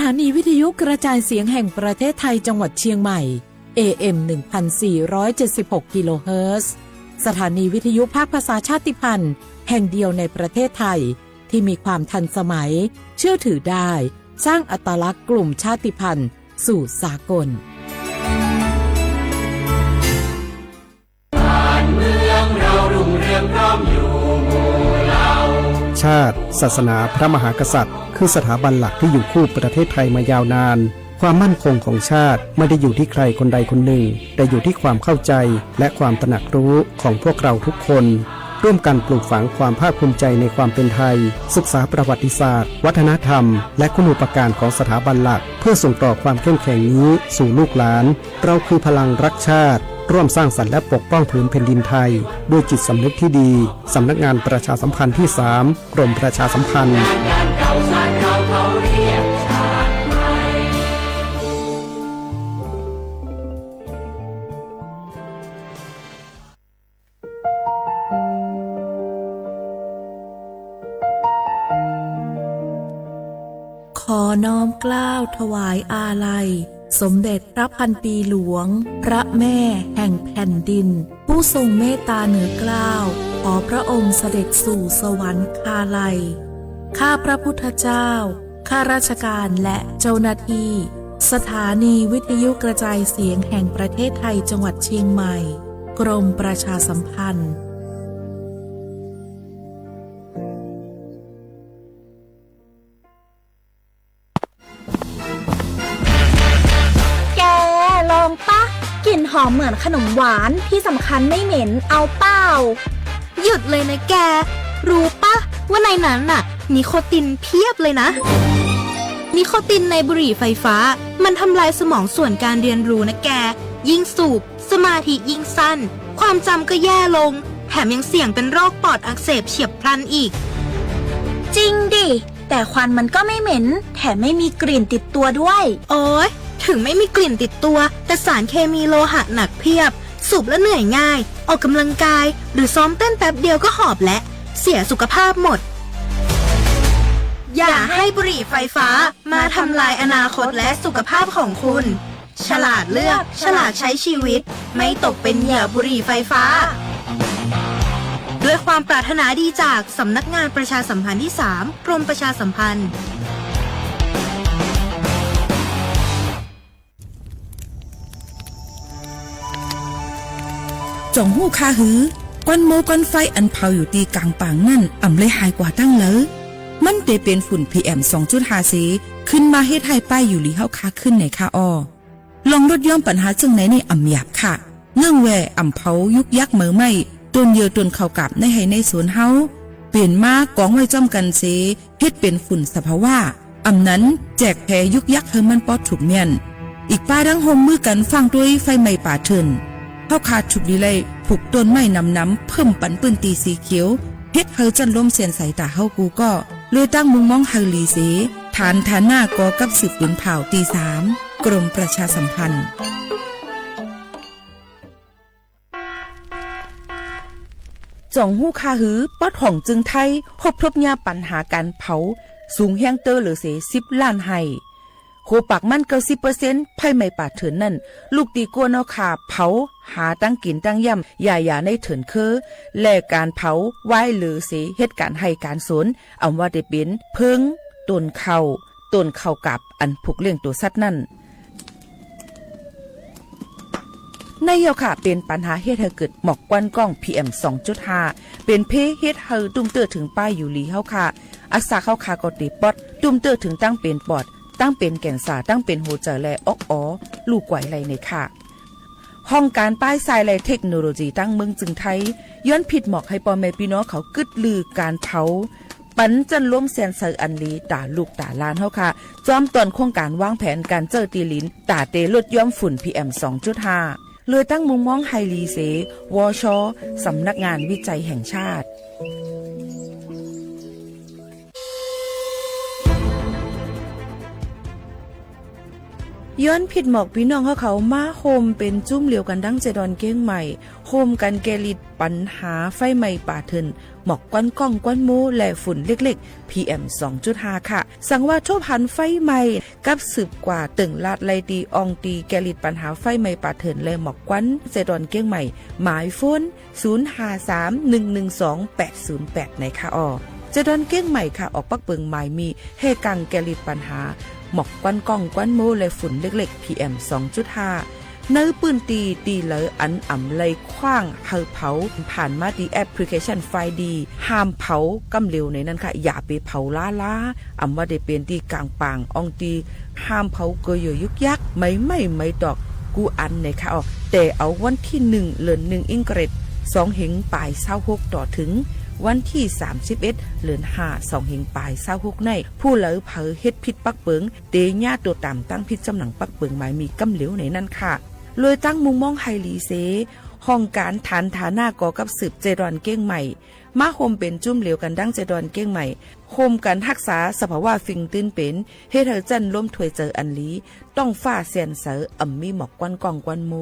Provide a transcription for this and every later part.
านีวิทยุกระจายเสียงแห่งประเทศไทยจังหวัดเชียงใหม่ AM 1476 กิโลเฮิรตซ์สถานีวิทยุภาคภาษาชาติพันธุ์แห่งเดียวในประเทศไทยที่มีความทันสมัยเชื่อถือได้สร้างอัตลักษณ์กลุ่มชาติพันธุ์สู่สากลชาติศาสนาพระมหากษัตริย์คือสถาบันหลักที่อยู่คู่ประเทศไทยมายาวนานความมั่นคงของชาติไม่ได้อยู่ที่ใครคนใดคนหนึ่งแต่อยู่ที่ความเข้าใจและความตระหนักรู้ของพวกเราทุกคนร่วมกันปลูกฝังความภาคภูมิใจในความเป็นไทยศึกษาประวัติศาสตร์วัฒนธรรมและคุณูปการของสถาบันหลักเพื่อส่งต่อความเข้มแข็งนี้สู่ลูกหลานเราคือพลังรักชาติร่วมสร้างสรรค์และปกป้องผืนแผ่นดินไทยด้วยจิตสำนึกที่ดีสำนักงานประชาสัมพันธ์ที่ 3 กรมประชาสัมพันธ์ขอน้อมเกล้าถวายอาลัยสมเด็จพระพันปีหลวงพระแม่แห่งแผ่นดินผู้ทรงเมตตาเหนือเกล้าขอพระองค์เสด็จสู่สวรรคาลัยข้าพระพุทธเจ้าข้าราชการและเจ้าหน้าที่สถานีวิทยุกระจายเสียงแห่งประเทศไทยจังหวัดเชียงใหม่กรมประชาสัมพันธ์ลองปะกลิ่นหอมเหมือนขนมหวานที่สำคัญไม่เหม็นเอาเปล่าหยุดเลยนะแกรู้ปะว่าในนั้นน่ะนิโคตินเพียบเลยนะนิโคตินในบุหรี่ไฟฟ้ามันทำลายสมองส่วนการเรียนรู้นะแกยิ่งสูบสมาธิยิ่งสั้นความจำก็แย่ลงแถมยังเสี่ยงเป็นโรคปอดอักเสบเฉียบพลันอีกจริงดิแต่ควันมันก็ไม่เหม็นแถมไม่มีกลิ่นติดตัวด้วยโอ๊ยถึงไม่มีกลิ่นติดตัวแต่สารเคมีโลหะหนักเพียบสูบแล้วเหนื่อยง่ายออกกำลังกายหรือซ้อมเต้นแป๊บเดียวก็หอบและเสียสุขภาพหมดอย่าให้บุหรี่ไฟฟ้ามาทำลายอนาคตและสุขภาพของคุณฉลาดเลือกฉลาดใช้ชีวิตไม่ตกเป็นเหยื่อบุหรี่ไฟฟ้าด้วยความปรารถนาดีจากสำนักงานประชาสัมพันธ์ที่ 3 กรมประชาสัมพันธ์จ่องหู้คาหือก้อนโมก้อนไฟอันเผาอยู่ตีกลางป่างนั่นอ่ำเลยหายกว่าตั้งเลยมันเตเป็นฝุ่น PM 2.5 สีขึ้นมาเฮ็ดให้ป้ายอยู่ลีเฮาคาขึ้นในคาออลองลดย่อมปัญหาจึงไหนในอ่ำหยาบค่ะเงื่องแวอ่ำเผายุกยักเหมือไม่ต้นเยือต้นเข้ากับในให้ในสวนเฮาเปลี่ยนมากองไว้จ้อมกันเสเฮ็ดเป็นฝุ่นสภาวะอ่ำนั้นแจกแพยุกยักเฮมันปอดถูกเมียนอีกป้าดังโฮมมือกันฟังด้วยไฟไหม้ป่าเถินเฮาขาดฉุกดีเลยผูกต้นไม้น้ำเพิ่มปันปืนตีสีเขียวเฮ็ดเฮาจันลมเสียนใส่ตาเฮากูก็เลยตั้งมุงมองเฮาลีเสฐานหน้ากอกับสืบปืนเผาตี 3กรมประชาสัมพันธ์จ่องหู้คาหือป๊อดห่องจึงไทยพบทบยาปัญหาการเผาสูงแห้งเตอร์หรือเส10 ล้านไห้โคปากมัน90%ไผ่ไม่ป่าเถินนั่นลูกตีกัวนอขาเผาหาตั้งกินตั้งย่ำอย่าในเถินคือแลกการเผาไว้หรือเสเหตุการให้การสนอำว่าได้เป็นเพิงต้นเข้ากับอันผูกเลี้ยงตัวสัตว์นั่นในเยาค่ะเป็นปัญหาเฮ็ดให้เกิดหมอกควันกล้อง PM 2.5 เป็นเพเฮ็ดให้ตุ้มเตอถึงป้ายอยู่ลีเฮาค่ะอักษาเข้าคาก็ติปอดตุ้มเตอถึงตั้งเป็นปอดตั้งเป็นแก่นสาตั้งเป็นหัวใจและลูกไหวไหลในค่ะห้องการป้ายทรายและเทคโนโลยีตั้งเมืองจึงไทยย้อนผิดหมอกให้พ่อแม่พี่น้องเขากึดลือการเผาปันจันล้มแสนเซออันลีตาลูกตาลานเฮาค่ะจอมตอนโครงการวางแผนการเจอตีลินตาเตลดย่อมฝุ่น PM 2.5 เลยตั้งมุมมองไฮลีเสวชสำนักงานวิจัยแห่งชาติ ย้อนผิดหมอกพี่น้องเขามาโฮมเป็นจุ้มเหลียวกันดังเจดอนเก้งใหม่โฮมกันแกลิดปัญหาไฟไหม้ป่าเถินหมอกก้อนก้องก้อนมูและฝุ่นเล็กๆ PM 2.5 ค่ะสั่งว่าโชพันไฟไหม้กับสืบกว่าตึงลาดไลตีอองตีแกลิดปัญหาไฟไหม้ป่าเถินและหมอกก้อนเจดอนเก้งใหม่หมายโฟน0531128808ในค่ะเจดอนเก้งใหม่ค่ะออกปักเบิงหมายมีเฮกังแกลิดปัญหาหมอกควันก้องควันโมและฝุ่นเล็กๆ PM 2.5 เนื้อปืนตีเหลออันอ่ำเลยคว้างเผาผ่านมาดีแอปพลิเคชันไฟดีห้ามเผากำเร็วในนั้นค่ะอย่าไปเผาล้าอ่ำว่าได้เป็นตีกลางปางอองตีห้ามเผาเกยยุกยักไม่ดอกกูอันในค่ะแต่เอาวันที่1เดือน1อิงเกรด2เหงปลาย26ต่อถึงวันที่31เดือน5 2เหงปลาย26ในผู้เหลอเผอเฮ็ดผิดปักเปิงเตญ่าตัวตามตั้งผิดจำหนังปักเปิงหมายมีกำเหลวในนั้นค่ะเลยตั้งมุมมองไฮลีเซห้องการฐานฐาหน้าก่อกับสืบเจดอนเก้งใหม่มาโฮมเป็นจุ่มเหลวกันดังเจดอนเก้งใหม่โฮมกันรักษาสภาวะฟิงตื้นเป็นเฮ็ดให้จันล้มถวยเจออันลีต้องฟ้าเสียนเสออ่ำมีหมอกกวนกองกวนโม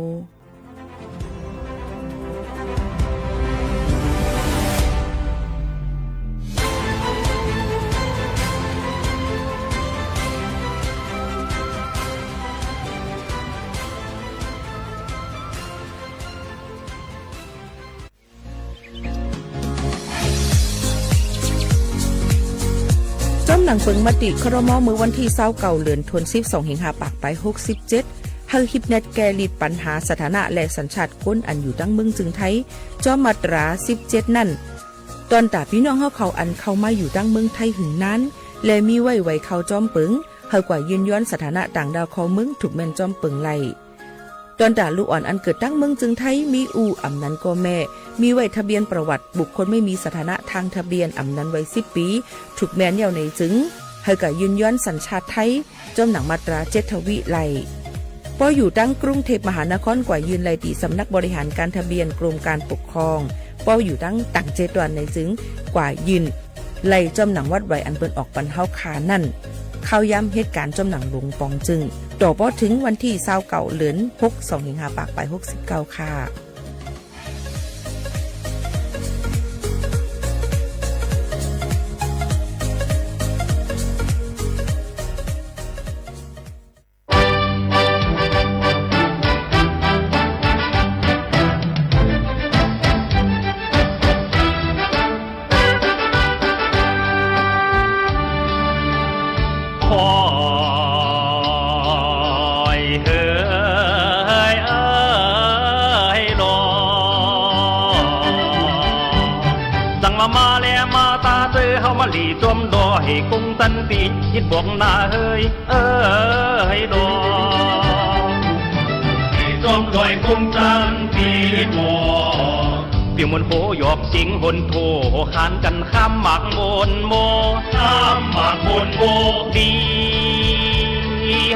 จ้ำหนังเปิงมติครม.มือวันที่29เดือนธันวาคม25ปากไป67เฮาฮิปเน็ตแกลิดปัญหาสถานะและสัญชาติคนอันอยู่ตั้งเมืองจึงไทยจอมมาตรา17นั่นตอนตาพี่น้องเขาอันเข้ามาอยู่ตั้งเมืองไทยหึงนั้นและมีไว้เข้าจอมเปิงเฮากว่ายืนย้อนสถานะต่างดาวของเมืองถูกแม่นจอมเปิงไล่ตอนตาลูกอ่อนอันเกิดตั้งเมืองจึงไทยมีอู่อำนั้นก็แม่มีไว้ทะเบียนประวัติบุคคลไม่มีสถานะทางทะเบียนอำนั้นไว้10ปีถูกแม่นยาวในจึงเฮาก็ยืนย้อนสัญชาติไทยจอมหนังมาตรา7ทวิไลพออยู่ตั้งกรุงเทพมหานครกว่ายืนไลตีสำนักบริหารการทะเบียนกรมการปกครองพออยู่ตั้งต่างเจดวนในจึงกว่ายืนไลจอมหนังวัดไว้อันเปิ้นออกปันเฮาคานั่นเข้าย้ำเหตุการณ์จอมหนังหลวงปองจึงต่อพอถึงวันที่29เดือน6 25ปากไป69ค่ะลีจอมดอให้คงตันปีคิดบอกหน้าเฮ้ยให้ดอให้จอมดอยคงตันปีบอกเปียมนโผหยอกสิงหนโถขานกันข้ามหมากโมนโมข้ามหมากโมนโมดี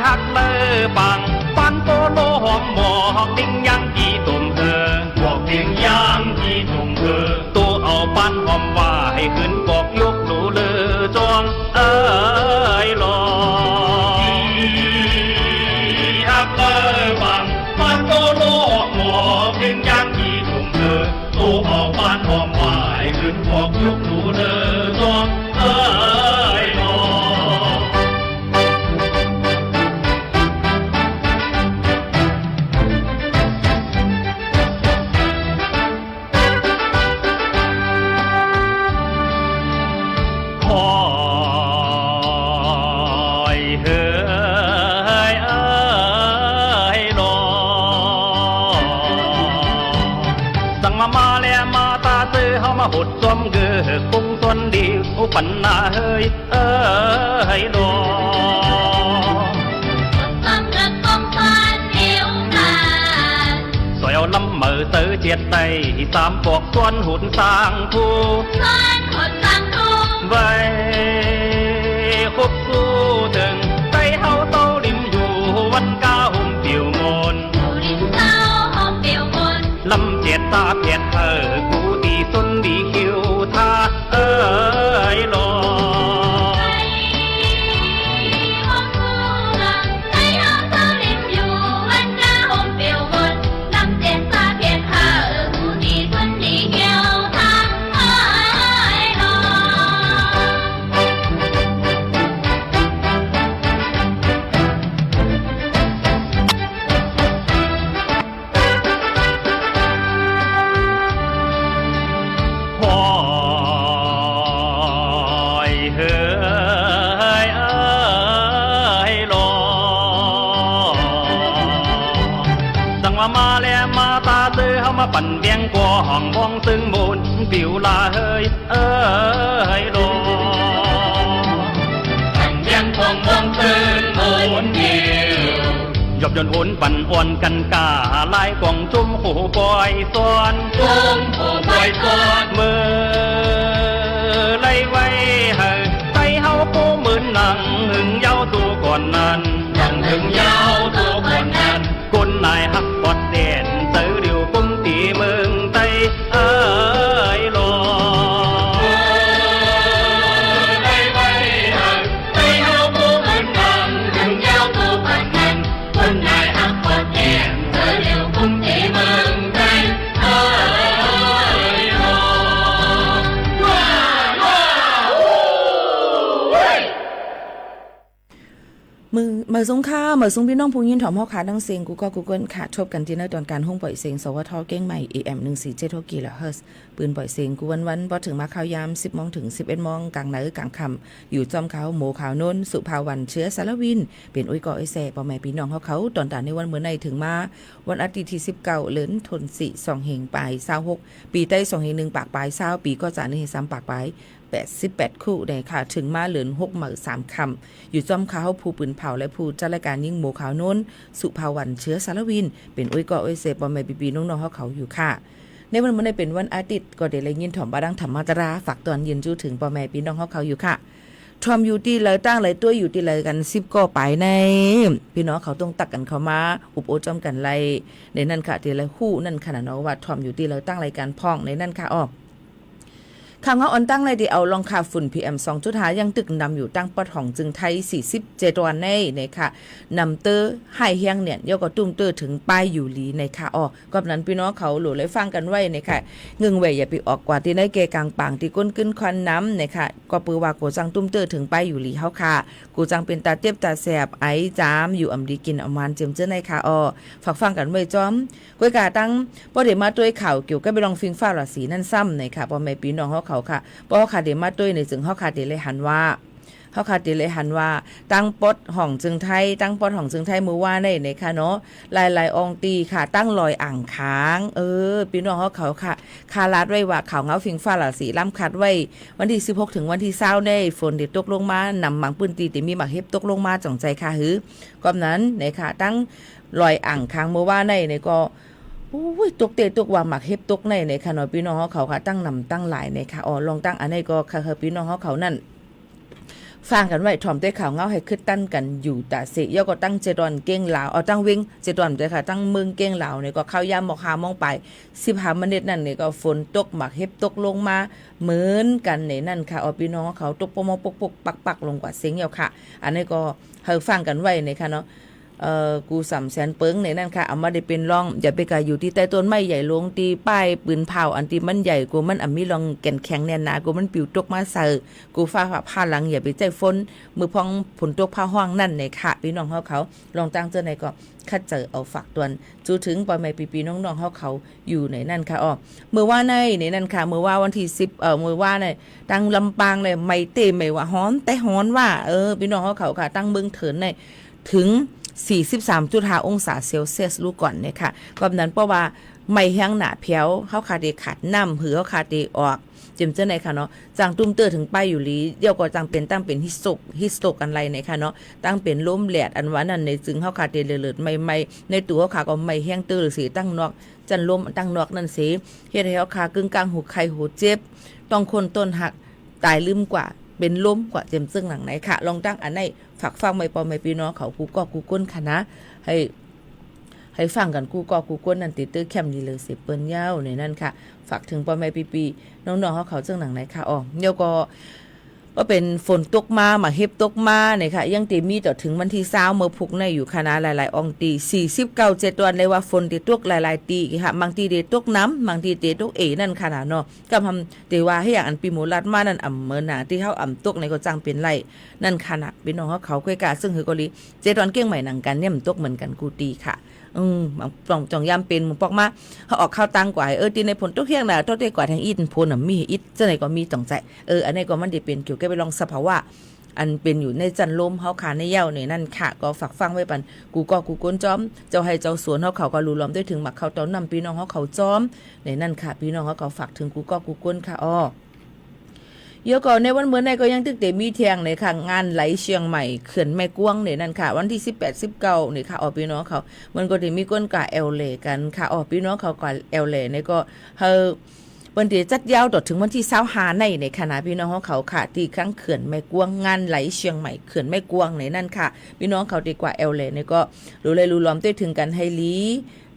ฮักเลอปังปันโตโลหอมหมอกดิ้งยังกี่ตุ่มเธอบอกดิ้งยังกี่ตุ่มเธอตัวเอาปันหอมว่าให้ขึ้นบอกยกดูเลอจองหลอฮักเลอปังปันโตโลหมอกดิ้งยังกี่ตุ่มเธอตัวเอาปันหอมว่าให้ขึ้นบอกยกดูเลอจองหลอหดจอมเกือคงตนเดียวปันนาเฮ้ยให้ดอต้มเรือคงพันเดียวกันสอยเอาลำเมื่อเตอเจียดใจสามปอกส่วนหุ่นสร้างผู้ส่วนหุ่นสร้างผู้ไว้คบสู้ถึงใจเฮาเต้าริมอยู่วันก้าห่มเปียวมนอยู่ริมเต้าห่มเปียวมนลำเจียดตาเพียดกูดีสุนดีคิวท่าหลอใจห้องคู่รักใจเฮาเต้าริม มาแล้วมาตาซื้อเฮามาปั่นเบียงกว่าห้องวองซึ่งบุญปิวลาเฮ้ยโลปั่นเบียงกว่างวองซึ่งบุญปิวยบยนต์อุ่นปั่นอ่อนกันกาลายกล่องจุ่มหูปอยซ้อนจุ่มหูปอยซ้อนมือไล่ไว้เฮ้ยใจเฮาปูมืนหนังหึงเย้าตัวก่อนนั้นยังหึงเย้าตัวก่อนนั้นกุนนายหักปอดเด่นเตอเดียวกุ้มตีเมืองไตโลไล่ไว้เฮ้ยใจเฮาปูมืนหนังหึงเย้าตัวก่อนนั้นกุนนายหักปอดเด่นเตอเดียวกุ้มตีเมืองไตมือสงค่ามือสงพี่น้องผู้ยินถ่อมเฮาขาดังเสียงกูก็กูเกิลค่ะชบกันที่ในตอนการห้องปล่อยเสียงสวทเก้งใหม่ AM 147กิโลเฮิรตซ์ปืนปล่อยเสียงกูวันบ่ถึงมาข่าวยาม 10 โมงถึง 11 โมงกลางเหนือกลางค่ำอยู่จอมเขาหมู่ขาวโน้นสุภาวันเชื้อสารวินเป็นอุ้ยก่อไอ้แซ่พ่อแม่พี่น้องเขาตอนตาในวันมื้อในถึงมาวันอาทิตย์ที่19เดือนธันวาคม2เฮงปลาย26ปีใต้2เฮง1ปากปลาย20ปีก็จะ1 3ปากปลาย88คู่ได้ค่ะถึงมาเหลือน6หมื่น3คำอยู่จอมเขาผู้ปืนเผาและผู้จัดรายการยิ่งหมู่ขาวโน้นสุภาวันเชื้อสารวินเป็นอุ้ยก่ออ้อยเสปอมแม่ปีน้องๆเขาอยู่ค่ะในวันมื้อนี้เป็นวันอาทิตย์ก็ได้เลยยินถ่อมบาดังธรรมตราฝากตอนเย็นจู้ถึงปอแม่พี่น้องเขาอยู่ค่ะทอมอยู่ที่เลยตั้งเลยตัวอยู่ที่เลยกัน10ก็ไปในพี่น้องเขาต้องตักกันเข้ามาอุบโอจอมกันไล่ในนั่นค่ะที่เลยคู่นั่นขนาดเนาะว่าทอมอยู่ที่เลยตั้งรายการพ่องในนั่นค่ะข่าวเงาออนตั้งเลยที่เอาลองค่าฝุ่น PM 2.5 ยังตึกนำอยู่ตั้งปอดของจึงไทย47วันในค่ะนำเตอร์ไฮเฮียงเนี่ยยก็ตุ้มเตอร์ถึงป้ายอยู่หลีในค่ะก็นั้นพี่น้องเขาหลุเลยฟังกันไว้ในค่ะเงึงเว่ยอย่าไปออกกว่าที่ในเกกลางปางที่ก้นขึ้นควันน้ำในค่ะก็ปือว่ากูจังตุ้มเตอร์ถึงป้ายอยู่หลีเฮาค่ะกูจังเป็นตาเจ็บตาแสบไอจามอยู่อำดีกินอำมันเจิมเจ้อในค่ะฝากฟังกันไว้จอมก้อยกาตั้งบ่ได้มาด้วยข่าวเกี่ยวกับไปลองฟิงฟ้าราศีนั่นซ้ำในค่ะพ่อแม่พี่น้องเขาค่ะเพราะเขาขาดเดมาด้วยในจึงเขาขาดเดเลยหันว่าตั้งปดห้องจึงไทยมือว่าในค่ะเนาะลายองตีค่ะตั้งลอยอ่างค้างพี่น้องเขาค่ะคาลาดไว้ว่าข่าวเงาฟิงฟ้าราศีล้ำคัดไว้วันที่16ถึงวันที่20ได้ฝนเด็ดตกลงมานำหมังปืนตีแต่มีหมักเห็บตกลงมาจ่องใจค่ะหือก็นั้นในค่ะตั้งลอยอ่างค้างมือว่าในก็ตกเตะตกว่าหมักเห็บตกในค่ะเนาะพี่น้องเขาค่ะตั้งนำตั้งหลายในค่ะลองตั้งอันนี้ก็ค่ะพี่น้องเขานั่นฟังกันไว้ถ่อมได้ข่าวเงาให้ขึ้นตั้นกันอยู่แต่เสียก็ตั้งเจดอนเก้งลาวตั้งวิ่งเจดอนเลยค่ะตั้งเมืองเก้งลาวเนี่ยก็เข้ายามหมอกหามองไป15 นาทีนั่นเนี่ยก็ฝนตกหมักเห็บตกลงมาเหมือนกันในนั่นค่ะพี่น้องเขาตกปมปกปักลงกว่าเสียงเหี่ยวค่ะอันนี้ก็ให้ฟังกันไว้ในค่ะเนาะกู300,000เปิงในนั่นค่ะเอามาได้เป็นร่องอย่าไปกะอยู่ที่ใต้ต้นไม้ใหญ่ลงตีป้ายปืนเผาอันที่มันใหญ่กูมันมีรองแก่นแข็งแน่นหนากูมันปิวตกมาใส่กูฟ้าผ้าหลังอย่าไปใจฝนมือพองฝนตกผ้าห้องนั่นในค่ะพี่น้องเขาลองตั้งเจอในก็คัดเจอเอาฝากตวนจูถึงปอยใหม่ปีน้องเขาอยู่ในนั่นค่ะมือว่าในนั่นค่ะมือว่าวันที่10มือว่าในตั้งลำปางเลยไม่เตะไม่ว่าฮ้อนแต่ฮ้อนว่าพี่น้องเขาค่ะตั้งเบิ่งเถินในถึง43.5 องศาเซลเซียสรู้ก่อนเนี่ยค่ะก็นั้นเพราะว่าไม่แห้งหนาเพียวเขาขาดขาดน้ำหือเขาขาดออกเจมเจ้าไหนค่ะเนาะจังตุ้มเตอร์ถึงป้ายอยู่ลีเดี๋ยวก็จังเป็นตั้งเป็นฮิสโตกกันไรเนี่ยค่ะเนาะตั้งเป็นล้มแหลดอันว่านั่นในจึงเขาขาดเลือดไม่ในตัวเขาขาก็ไม่แห้งเตอร์หรือสีตั้งนอกจันล้มตั้งนอกนั่นสิเฮ็ดให้เขาขากึ่งกลางหูไข้หูเจ็บต้องคนต้นหักตายลืมกว่าเป็นล้มกว่าเจมซึ่งหลังไหนค่ะลองตั้งอันไหนฝากฟังไม่ปอไม่พี่น้องเขากูก็กูก้นค่ะนะให้ฟังกันกูก็กูก้นนั่นติดตื้อแคมดีเลยสิเปิ้นยาวในนั่นค่ะฝากถึงปอไม่ปีน้องๆเขาซึ่งหลังไหนค่ะเดี๋ยวก็ว่าเป็นฝนตกมาหมาเห็บตกมาเนี่ยค่ะยังตีมีต่อถึงวันที่20เมื่อพุกในอยู่คณะหลายๆองตี49 7วันเลยว่าฝนติตกหลายๆตีค่ะบางทีเดตกน้ำบางทีเดตกนั่นขนาดเนาะก็ทำแต่ว่าให้อย่างอันปีหมูรัดมานั่นเมื่อหนาที่เขาตกในก็จังเป็นไรนั่นขนาดพี่น้องเขาคุยกันซึ่งคือกอลี7วันเก้งใหม่หนังกันเนี่ยมันตกเหมือนกันกูตีค่ะจองยามเป็นมึงปอกมาเขาออกข้าวตังกว่าที่ในผลตกเที่ยงน่ะตกได้กว่าทางอีนพลมีอีจะไหนก็มีจ่องใจอันนี้ก็มันได้เป็นเกี่ยวกับไปลองสภาวะ อันเป็นอยู่ในจันลมเฮาขาในเย้าในนั่นค่ะก็ฝากฟังไว้ปันกูก็กูก้นจ้อมเจ้าให้เจ้าสวนเฮาเขาก็รู้ล้อมด้วยถึงหมักเขาเต้านำพี่น้องเฮาเขาจ้อมในนั่นค่ะพี่น้องเฮาก็ฝากถึงกูก็กูก้นค่ะอ้อเยอะก่อนในวันเมื่อในก็ยังตึกเตมีเทียงในค่ะงานไหลเชียงใหม่เขื่อนแม่กวงในนั่นค่ะวันที่18 19นี่ค่ะพี่น้องเขามันก็ได้มีก้นกะแอลเลกันค่ะพี่น้องเขาก็แอลเลในก็เฮาเปิ้นสิจัดยาวต่อถึงวันที่25ในคณะพี่น้องเขาค่ะที่ครั้งเขื่อนแม่กวงงานไหลเชียงใหม่เขื่อนแม่กวงในนั่นค่ะพี่น้องเขาดีกว่าแอลเลในก็รู้เลยรู้ล้อมด้วยถึงกันให้ลี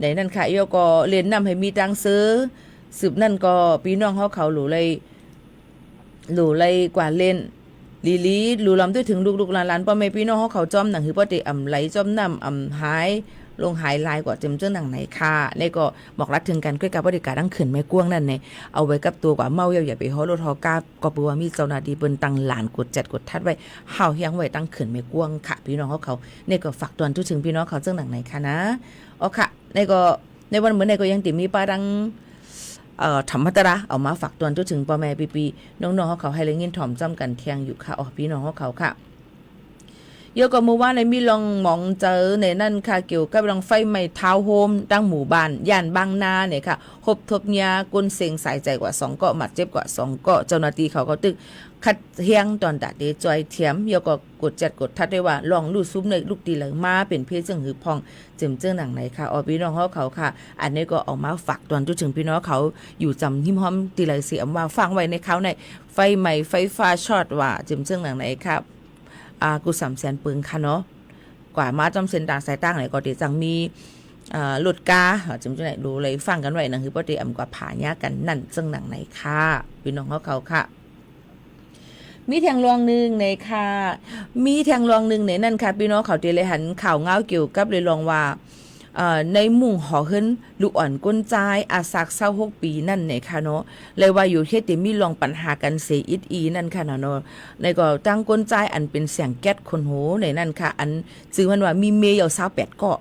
ในนั่นค่ะเยอะก็เรียนนำให้มีตังซื้อสืบนั่นก็พี่น้องเขารู้เลยกว่าเล่นลีรู้ลำด้วยถึงลูกๆหลานๆพ่อแม่พี่น้องเขาจอมหนังคือพ่อเตอ่ำไหลจอมน้ำอ่ำหายลงหายลายกว่าเต็มเจ้าหนังไหนค่ะนี่ก็บอกรัดถึงกันด้วยกับบริการดังขืนแม่กวงนั่นเนี่ยเอาไว้กับตัวกว่าเมาอย่าไปฮอรถฮอกาก็ปัวมีเจ้าหน้าที่เปิ้นตั้งหลานกดจัดกดทัดไว้เฮาเฮียงไว้ตั้งขืนแม่กวงค่ะพี่น้องเขานี่ก็ฝากตอนทุกถึงพี่น้องเขาเจ้าหนังไหนค่ะนะอ๋อค่ะนี่ก็ในวันเหมือนในก็ยังติมีป้าดังธรรมะตระเอามาฝากตวนจนถึงพ่อแม่ปีน้องๆเขาให้เลยเงินถ่อมจ้ำกันเที่ยงอยู่ค่ะพี่น้องเขาค่ะเยอะกว่าเมื่อวานในมีลองมองเจอในนั่นค่ะเกี่ยวกับลองไฟไหม้ทาวน์โฮมตั้งหมู่บ้านย่านบางนาเนี่ยค่ะหบทบยากุนเสียงสายใจกว่า2เกาะหมัดเจ็บกว่า2เกาะเจ้าหน้าที่เขาก็ตึกคัดเฮียงตอนตาเดจอยเทียมเยอะก็กดจัดกดทัดได้ว่าลองลูกซุ้มในลูกตีเหลืองมาเป็นเพศจึงหือพองเจิมเจ้าหนังไหนค่ะพี่น้องเขาค่ะอันนี้ก็ออกมาฝากตอนจุดถึงพี่น้องเขาอยู่จำหิมห้อมตีเลยเสียมว่าฟังไว้ในเขาในไฟไหม้ไฟฟ้าช็อตว่าเจิมเจ้าหนังไหนครับกู300,000 ปึงค่ะเนาะกว่ามาจำเส้นต่างสายตั้งไหนก็เดี๋ยวจังมีหลุดกาจำจะไหนดูเลยฟังกันไว้นะคือปกติกว่าผาญากันนั่นซึ่งหนังไหนค่ะพี่น้องเขาค่ะมีแทงลวงหนึ่งในค่ะมีแทงลวงหนึ่งในนั่นค่ะพี่น้องเขาเตเลยหันข่าวเงาเกี่ยวกับเลยลองว่าในหมู่หอเฮิรนลูกอ่อนก้นใจอาสัก26 ปีนั่นเนี่ยค่ะเนาะเลยว่าอยู่ที่มีลองปัญหากันเสียอีนั่นค่ะเนาะในก็ตั้งก้นใจอันเป็นเสียงแก๊สคนโหในนั่นค่ะอันชื่อมันว่ามีเมย์เอา28เกาะ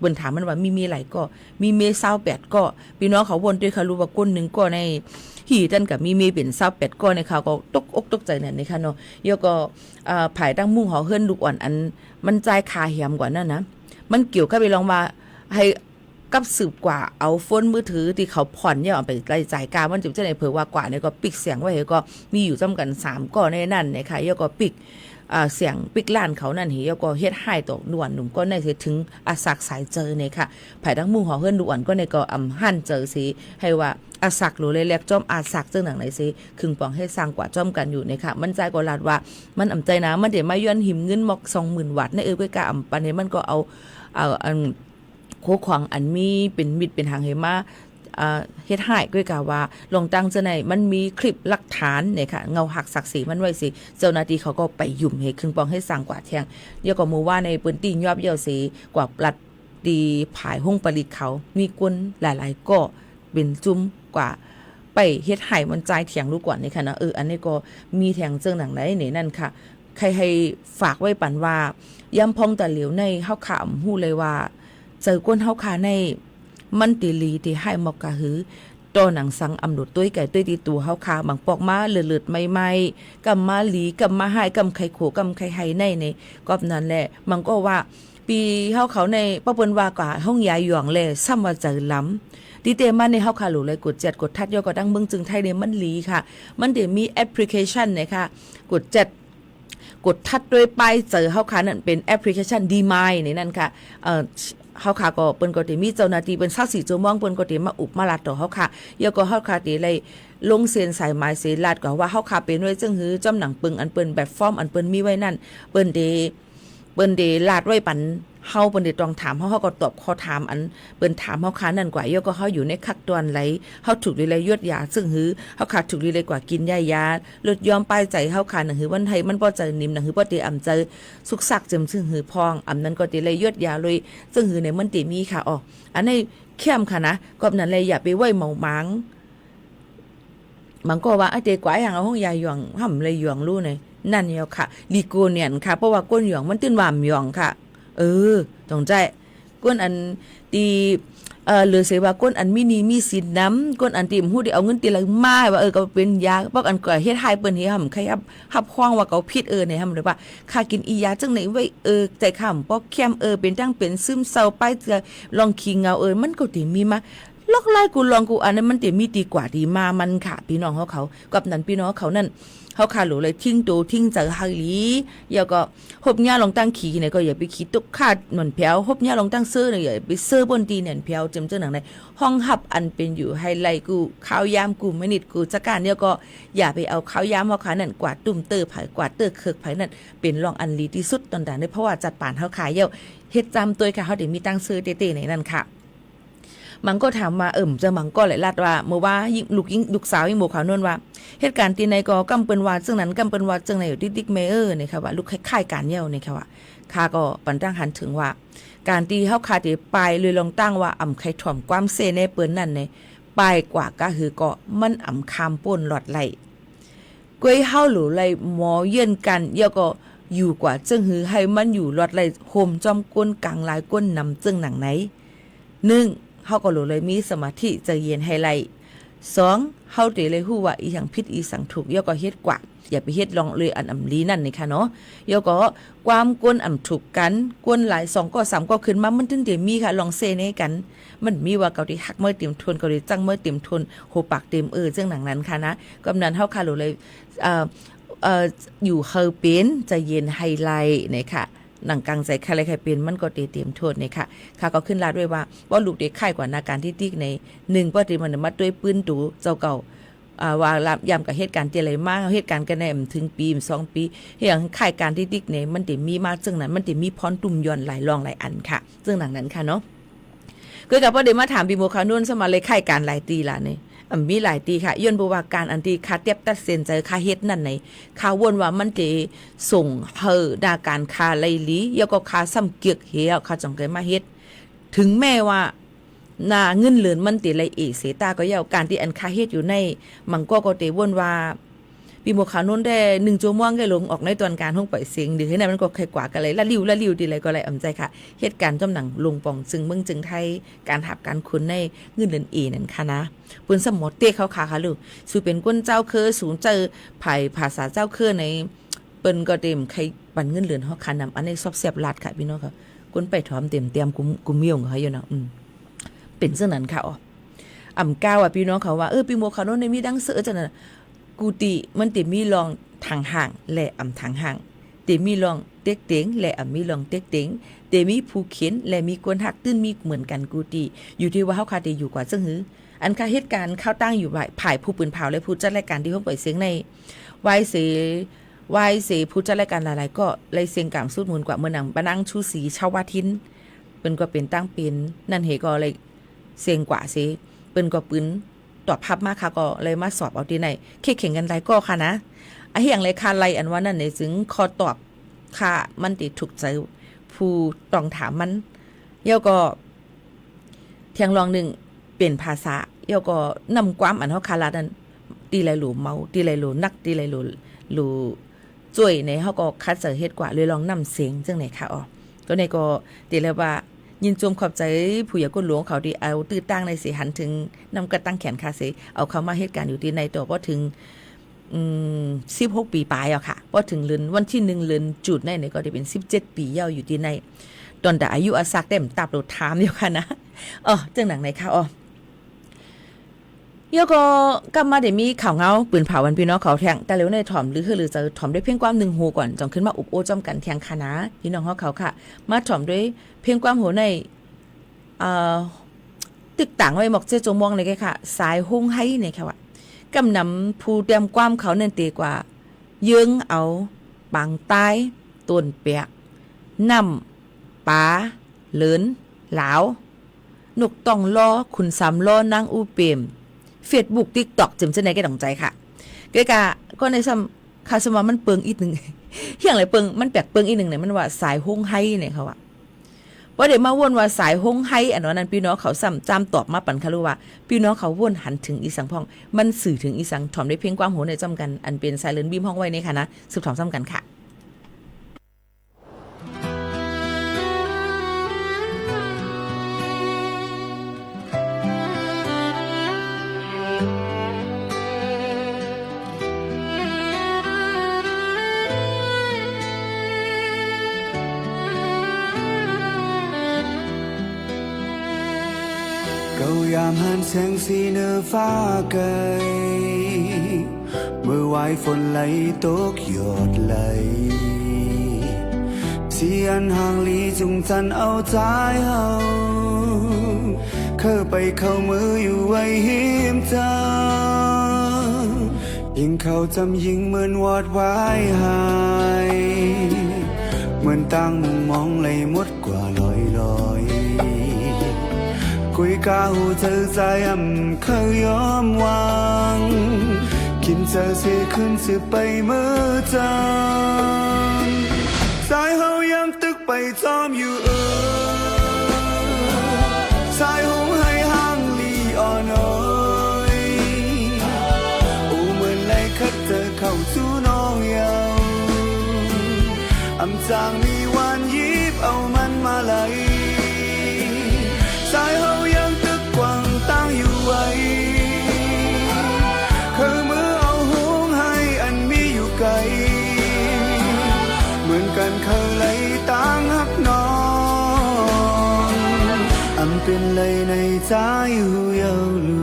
บนถามมันว่ามีหลายเกาะมีเมย์28เกาะพี่น้องเขาวนด้วยเขารู้ว่าก้นหนึ่งเกาะในหี่ท่านกับมีเมย์เป็น28เกาะในเขาก็ตกอกตกใจเนี่ยนะคะเนาะยก็ภายตั้งหมู่หอเฮิรนลูกอ่อนอันมันใจคาเหี่ยมกว่านั่นนะมันเกี่ยวกับไปลองมาให้กับสืบกว่าเอาโฟนมือถือที่เขาผ่อนเนี่ยเอาไปไล่จ่ายการมันจุดจะไหนเผื่อว่ากว่าเนี่ยก็ปิกเสียงไว้ก็มีอยู่จำกัน3ก้อนในนั่นนะคะยก็ปิกเสียงปิกล้านเขานั่นเหี่ยก็เฮ็ดให้ตกด่วนหนุ่มก็ในเสียถึงอาสักสายเจอเนี่ยค่ะภายทั้งหมู่หอเฮิรนด่วนก็ในก็หั่นเจอสิให้ว่าอาสักหรือเลยเรียกจ้อมอาสักเจ้าหนังไหนสิคึงปองให้สร้างกว่าจ้อมกันอยู่เนี่ยค่ะมันใจก็ลาดว่ามันใจนะมันเดี๋ยวมาย้อนหิมเงินหมอก 20,000 วัตต์ในก็กะปันนี้มันก็เอาอันโคขวางอันมีเป็นมิดเป็นหางเหมาเฮ็ดให้ด้วยกะว่าลงตั้งจะไหนมันมีคลิปหลักฐานเนี่ยค่ะเงาหักศักดิ์ศรีมันไว้สิเจ้าหน้าที่เขาก็ไปยุ่มให้ครึ่งปองให้สั่งกว่าแทงเยอะกว่ามือว่าในปืนตียอบเยี่ยวสีกว่าปลัดดีผายห้องปลิดเขามีกวนหลายๆก็เป็นจุ้มกว่าไปเฮ็ดให้มันใจเถียงรู้กว่านี่ค่ะนะอันนี้ก็มีแทงเจิงหนังไหนนี่นั่นค่ะใครให้ฝากไว้ปันว่าย้ำพองแต่เหลียวในเฮาขามฮู้เลยว่าเจอก้นเฮาขาในมันตีลีที่ให้มอกกะหือตอหนังสังอำหนดตุ้ยไก่ตุ้ยตีตัวเฮาขาบางปอกมาเลือดๆใหม่ๆกำมาหลีกำมาให้กำไข่โขกำไข่ไห้ในก็นั้นแหละมันก็ว่าปีเฮาเขาในป้าเปิ้นว่ากว่าห้องยายหยวงแลซ้ำว่าเจอล้ำดีเตมันในเฮาขาหลูเลยกด7กดทัดย่อก็ดังเมืองจึงไทยเนี่ยมันหลีค่ะมันเดี๋ยวมีแอปพลิเคชันนะคะกด7กดทัดด้วยไปเจอเฮาขานั่นเป็นแอปพลิเคชันดีมายในนั่นค่ะเฮาขาก็เปิ้นก็สิมีเจ้าหน้าที่เป็น24 ชั่วโมงเปิ้นก็สิมาอุบมาลัดต่อเฮาขาแล้วก็เฮาขาสิเลยลงเซ็นสายหมายเสลัดก็ว่าเฮาขาเป็นไว้จึงหือจำหนังปึงอันเปิ้นแบบฟอร์มอันเปิ้นมีไว้นั่นเปิ้นเดลาดไว้ปันเฮาเปิ้นได้ต้องถามเฮาก็ตอบข้อถามอันเปิ้นถามเฮาขานั่นกว่าก็เฮาอยู่ในคักตอนไหลเฮาถูกเลยยวดยาซึ่งหือเฮาขาถูกเลยกว่ากินยาลดยอมป้ายใจเฮาขานั่นหือวันไทยมันบ่เจอนิ่มนั่นหือบ่ได้เจอสุกซักจึมซึ่งหือพองนั้นก็ได้ยวดยาเลยซึ่งหือในมันติมีค่ะอันนี้เข้มค่ะนะก็นั้นเลยอย่าไปไว้เมามังมันก็ว่าเตกว่าอย่างเอาห้องยาหยวงห่ำเลยหยวงรู้เนี่ยนั่นเนี่ยค่ะลีโกเนียนค่ะเพราะว่าก้นหยวงมันตื้นหวามหยวงค่ะตรงใจ ก้นอันตีหรือเสว่าก้นอันมีหนี้มีสินน้ำก้นอันตีมฮู้ได้เอาเงินตีละมาว่าก็เป็นยาพวกอันก็เฮ็ดให้เปิ้นเฮ็ดหำใครฮับคว้างว่าเขาผิดในหำหรือว่าค่ากินอียาจังไหนไว้ใจข้ามปอกแคมเป็นจังเป็นซึมเศร้าไปจะลองขี้เหงามันก็ติมีมาลอกไล่กูลองกูอันนั้นมันติมีดีกว่าดีมามันค่ะพี่น้องเขากับนั้นพี่น้องเขานั่นเขาขาหลูเลยทิ้งตัวทิ้งใจหลีอย่าก็หบหญ้าลองตั้งขี่เนี่ยก็อย่าไปขี่ตุกขาดเหมือนแผวหบหญ้าลองตั้งเสื้อเนี่ยอย่าไปเสื้อบนตีเนี่ยแผวจำเจ้าหนังในห้องหับอันเป็นอยู่ไฮไลท์กูข้าวยามกูไม่นิดกูจักการเนี่ยก็อย่าไปเอาข้าวยามเขาขานั่นกวาดตุ่มเตอร์ไผ่กวาดเตอร์เคิกไผ่นั่นเป็นรองอันลีที่สุดตอนนั้นเพราะว่าจัดป่านเขาขายเย้าเฮ็ดจำตัวค่ะเขาเดี๋ยวมีตั้งเสื้อเต้ๆในนั้นค่ะมันก็ถามมาจะมันก็เลยลาดว่าเมื่อว่าลูกสาวยิ่งโมขาวนวลว่าเหตุการณ์ที่ในก็กำเปิ้นว่าซึ่งนั้นกำเปิ้นว่าซึ่งในอยู่ติ๊กเมเออร์นี่ค่ะว่าลูกคล้ายๆการเยี่ยวนี่ค่ะว่าข้าก็ปันตั้งหันถึงว่าการที่เฮาคาที่ไปเลยลองตั้งว่าอ่ำใครถ่อมความเซในเปิ้นนั่นในไปกว่าก็คือก็มันอ่ำคามป่นหลอดไหลกวยเฮาหลูไหลหมอเย็นกันเยี่ยวก็อยู่กว่าจึงหือให้มันอยู่หลอดไหลโฮมจอมก้นกลางลายก้นนำจึงหนังไหน1เฮาก็รู้เลยมีสมาธิใจเย็นให้ไล่2เฮาได้เลยฮู้ว่าอีหยังผิดอีสังถูกย่อก็เฮ็ดกว่าอย่าไปเฮ็ดลองเลยอันอำลีนั่นนี่ค่ะเนาะย่อก็ความกวนอำถูกกันกวนหลาย2ก็3ก็ขึ้นมามันถึงได้มีค่ะลองเซเนกันมันมีว่าเกาที่ฮักเมื่อเต็มทนเกาที่จังเมื่อเต็มทนโหปากเต็มจังหนังนั้นค่ะนะกำนั้นเฮาค่ะรู้เลยอยู่เฮาเป็นใจเย็นไฮไลท์นี่ค่ะหนังกลางใจใครเป็นมันก็เตรียมโทษนี่ค่ะค่ะก็ขึ้นลาด้วยว่าลูกเด็กไข้กว่านาการที่ติ๊กใน1ปฏิมันมาด้วยปืนตูเจ้าเก่าว่ายามกับเหตุการณ์ที่อะไรมากเหตุการณ์กันแน่ถึงปี2ปีอย่างค่ายการที่ติ๊กในมันติมีมากซึ่งนั้นมันติมีพรตุ่มย้อนหลายรองหลายอันค่ะซึ่งหนังนั้นค่ะเนาะก็กับว่าเดี๋ยวมาถามปีโมคานุ่นสมาเลยค่ายการหลายตีล่ะนี่มีหลายตีค่ะย้อนบอกว่าการอันที่คาเตียบตัดสินใจคาเฮ็ดนั่นไหนคาวนว่ามันจะส่งดาการคาไลลีแล้วก็คาซ้ำเกียกเหี่ยวคาจังไกมาเฮ็ดถึงแม้ว่านาเงินเหลือนมันติไลเสตาก็ยาวการที่อันคาเฮ็ดอยู่ในมันก็เตวนว่าปีโมขาวนุ่นได้1ชั่วโมงก็ลงออกในตอนการห้องปล่อยเสียงดีให้นั้นมันก็ใครกว่ากันเลยละลิ้วดีเลยก็เลยใจค่ะเหตุการณ์จำหนังลงปองจึงเมืองจึงไทยการหับการคุณในเงินเหลือนนั่นค่ะนะปืนสมมติเต้เขาค่ะลูกสู่เป็นก้นเจ้าเคอสูงเจอภาษาเจ้าเคอในเปิ้นก็เต็มใครปันเงินเหลือนเฮาคานำอันนี้ซอบแซ่บลาดค่ะพี่น้องค่ะก้นไปถอมเต็มกุมเมียงเขาอยู่เนาะเป็นเช่นนั้นค่ะก้าวพี่น้องเขาว่าปีโมขาวนุ่นในมีดังเสือจังนั้นกูติมันติมีลองทางห่างและทางห่างติมีลองเต็กเต็งและมีลองเต็กเต็งติมีผู้เขียนและมีคนหักตื้นมีเหมือนกันกูติอยู่ที่ว่าเฮาคาติอยู่กว่าซึ่งหืออันค่าเหตุการณ์เข้าตั้งอยู่ภายผู้ปืนเผาและผู้จัดรายการที่ห้องปล่อยเสียงในวายเสผู้จัดรายการหลายๆก็เลยเสียงกลางสุดมูลกว่าเมื่อนังปะนั่งชูสีชาวาทินเป็นก็เป็นตั้งเป็นนั่นเหก็เลยเสียงกว่าสิเป็นก็ปืนตอบพับมากค่ะก็เลยมาสอบเอาที่ไหนเข่งกันไรก็ค่ะนะไอ้อย่างไรค่ะไรอันว่านั่นในถึงคอตอบค่ะมันติดถูกใจผู้ต้องถามมันเย่าก็เทียงลองหนึ่งเปลี่ยนภาษาเย่าก็นำความอันเขาคารานั้นตีไรหลูเมาตีไรหลูนักตีไรหลูจ่วยในเขาก็คัดเสเหตุกว่าเลยลองนำเสียงจังไหนค่ะก็ในก็ตีเลยว่ายินจมขอบใจผู้ใหญ่ก้นหลวงเขาดีเอาตื้อตั้งในสิหันถึงนำกระตั้งแขนคาเสเอาเข้ามาเหตุการณ์อยู่ที่ในตัวก็ถึง16 ปีปลายค่ะพอถึงเดือนวันที่1เดือนจุดในก็ได้เป็น17 ปีเย้าอยู่ที่ในตอนแต่อายุอาศักเต็มตับโดดถามอยู่ค่ะนะจังหนังไหนค่ะเยก็กลับมาเดี๋ยวมีข่าวเงาปืนเผาวันพี่น้องเขาแทงแต่เร็วในถ่อมหรือจะถ่อมด้วยเพียงความ1 หูก่อนจองขึ้นมาอุบโอจอมกันแทงคณะพี่น้องเขาค่ะมาถ่อมด้วยเพียงความหูในตึกต่างไว้หมอกเจ้าจงมองเลยค่ะสายหงให้เนี่ยค่ะว่ากำนำผู้เตรียมความเขาเนินตีกว่าเยื้องเอาบางใต้ต้นเปียกน้ำป๋าเหลินหลาวนกต้องล้อขุน3ล้อนางอูเปมFacebook TikTok จำเส้นไหนแกต้องใจค่ะเกกะก็ในซ้ำคาสมามันเปิงอีกหนึ่งอย่างไรเปิงมันแปลกเปิงอีกหนึ่งเนี่ยมันว่าสายหงไห้เนี่ยเขาว่าเดี๋ยวมาวนว่าสายหงไห้อันนั้นพี่น้องเขาซ้ำจำตอบมาปั่นคารุว่าพี่น้องเขาวนหันถึงอีสังพองมันสื่อถึงอีสังถ่อมได้เพียงความโหในจำกันอันเป็นสายเลินบีมห้องไว้ในค่ะนะสืบถ่อมซ้ำกันค่ะ ยามหันแสงสีเนื้อฟ้าไกลเมื่อวายฝนไหลตกหยดไหลเสียนห่างลีจุงจันเอาใจเฮาเข้าไปเข้ามืออยู่ไว้หิมเจ้ายิ่งเขาจำยิ่งเหมือนวอดวายหายเหมือนตั้งมุมมองไหลหมดกว่าลอยคุยกาหูเธอใจเคยยอมวางคิดเธอเสียขึ้นเสียไปเมื่อจังสายเฮายังตึกไปจอมอยู่สายหงให้ห่างลีอ่อนน้อยเหมือนไหลคัดเธอเข้าสู่น้องเยาจางมีวันยิบเอามันมาไหลสายเฮายังตึกกว้างตั้งอยู่ไว้คือมือเอาหงให้อันมีอยู่ไกลเหมือนกันเคยไหลตั้งหักน้องเป็นไหลในใจหูเยาลู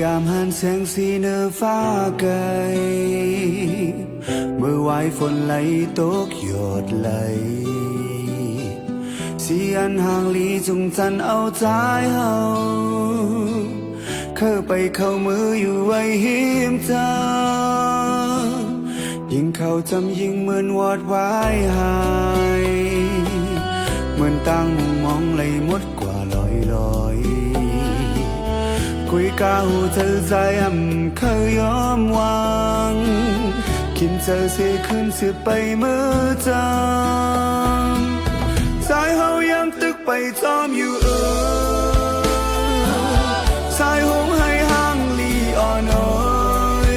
ยามหันแสงสีเนื้อฟ้าไกลเมื่อวายฝนไหลตกหยดไหลเสียนห่างลีจุงจันเอาใจเฮาเข้าไปเข้ามืออยู่ไว้หิมเจ้ายิ่งเขาจำยิ่งเหมือนวอดวายหายเหมือนตั้งมุมมองไหลหมดกว่าลอยคุยกาหูเธอใจเคยยอมวางคิดเธอเสียขึ้นเสียไปเมื่อจังสายเฮายังตึกไปจอมอยู่สายหงให้ห่างลีอ่อนน้อย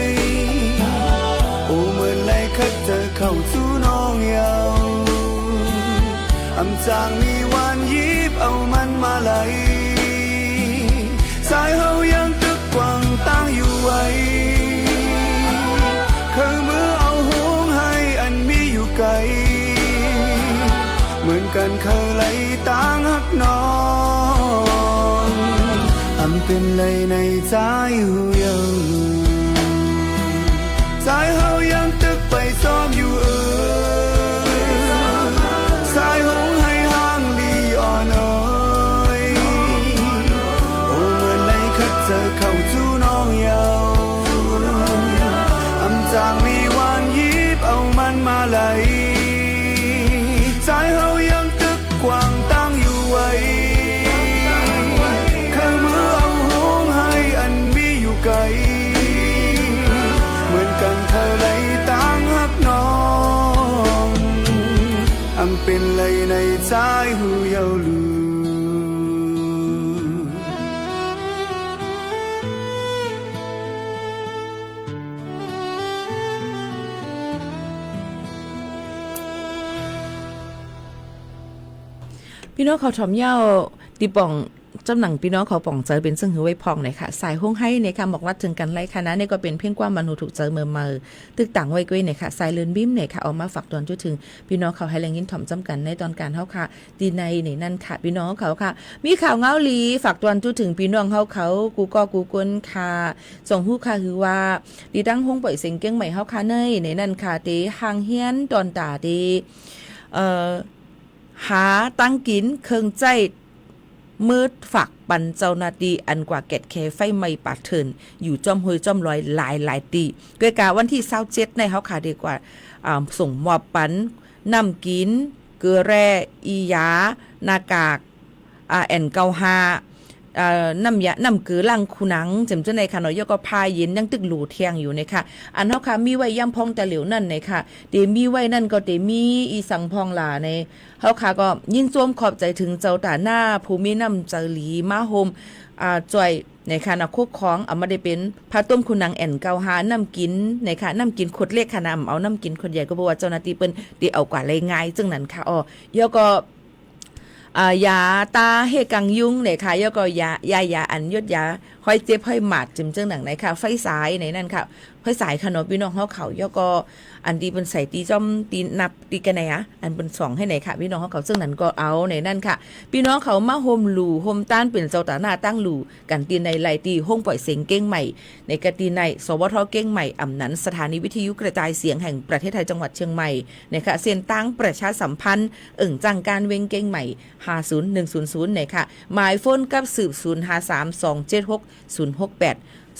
เหมือนไหลคัดเธอเข้าสู่น้องเยาจางมีวันยิบเอามันมาไหลสายเฮายังตึกกว้างตั้งอยู่ไว้คือมือเอาหงให้อันมีอยู่ไกลเหมือนกันเคยไหลตั้งหักน้องเป็นไหลในใจหูเยาสายเฮายังตึกไปซ้อมอยู่สายหงให้ห่างลีอ่อนน้อยเธอเข้าสู่น้องเยาจางมีวันยิบเอามันมาไหลสายเฮายังตึกกว้างตั้งอยู่ไว้คือมือเอาหงให้อันมีอยู่ไกลเหมือนกันเคยไหลตั้งหักน้องเป็นไหลในใจหูเยาลูพี่น้องเขาถ่อมเย้าตีป่องจำหนังพี่น้องเขาป่องเจอเป็นซึ่งหือไว้พองเลยค่ะสายห้องให้เนี่ยค่ะบอกรัดถึงกันไรค่ะนะนี่ก็เป็นเพียงความมนุษย์ถูกเจอเมื่อตึกต่างไว้กุ้ยเนี่ยค่ะสายเลือนบิ้มเนี่ยค่ะออกมาฝากตอนจุดถึงพี่น้องเขาให้แรงยินถ่อมจำกันในตอนการเฮาค่ะดีในนี่นั่นค่ะพี่น้องเขาค่ะมีข่าวเงาลีฝากตอนจุดถึงพี่น้องเขากูก็กูกวนค่ะส่งฮู้ค่ะคือว่าดีตั้งห้องปล่อยเสียงเก้งใหม่เฮาค่ะในนั่นค่ะตีหางเฮียนตอนตาดีหาตั้งกินเครื่องใจมืดฝักปันเจ้านาตีอันกว่าแกดแคไฟไม่ปาดเถินอยู่จอมห้วยจอมลอยหลายตีเกยกาวันที่27ในเฮาค่ะดีกว่าส่งมอบปันนำกินเกลือแร่อียาหน้ากากแอน95 น้ำเกือลังคูหนังจำเจ้าในค่ะเนาะยก็พาเย็นยังตึกหลูเทียงอยู่ในค่ะอันเฮาค่ะมีไว้ย่ำพองแต่เหลียวนั่นในค่ะเดมีไว้นั่นก็เดมีอีสังพองหลาในเฮาค่ะก็ยินจวมขอบใจถึงเจ้าตาหน้าภูมิน้ำเจอหลีมาโฮมจ่อยในค่ะนะคุกของเอามาได้เป็นพาต้มคุณนางแอนเกาหาน้ำกินในค่ะน้ำกินขวดเล็กค่ะนำเอาน้ำกินขวดใหญ่ก็บอกว่าเจ้าหน้าที่เปิ้นได้เอากว่าเลยง่ายจึงนั้นค่ะยก็ยาตาเฮกังยุงเนี่ยค่ะแล้วก็ยาอันยดยาห้อยเจ็บห้อยหมัดจึงจังหนังไหนค่ะไฟสายในนั่นค่ะไฟสายขนมพี่น้องเขาแล้วก็อันดีเป็นใส่ตีจ้อมตีนับตีกันไหนอันเป็นสองให้ไหนค่ะพี่น้องเขาซึ่งนั้นก็เอาในนั่นค่ะพี่น้องเขามาโฮมหลู่โฮมต้านเป็นเจ้าตาหน้าตั้งหลู่กันตีในไลตีห้องปล่อยเสียงเก้งใหม่ในกตีในสวทเก้งใหม่อำนั้นสถานีวิทยุกระจายเสียงแห่งประเทศไทยจังหวัดเชียงใหม่นะคะเสียนตั้งประชาสัมพันธ์จังการเวงเก้งใหม่50100นะคะหมายโฟนกับสืบ053276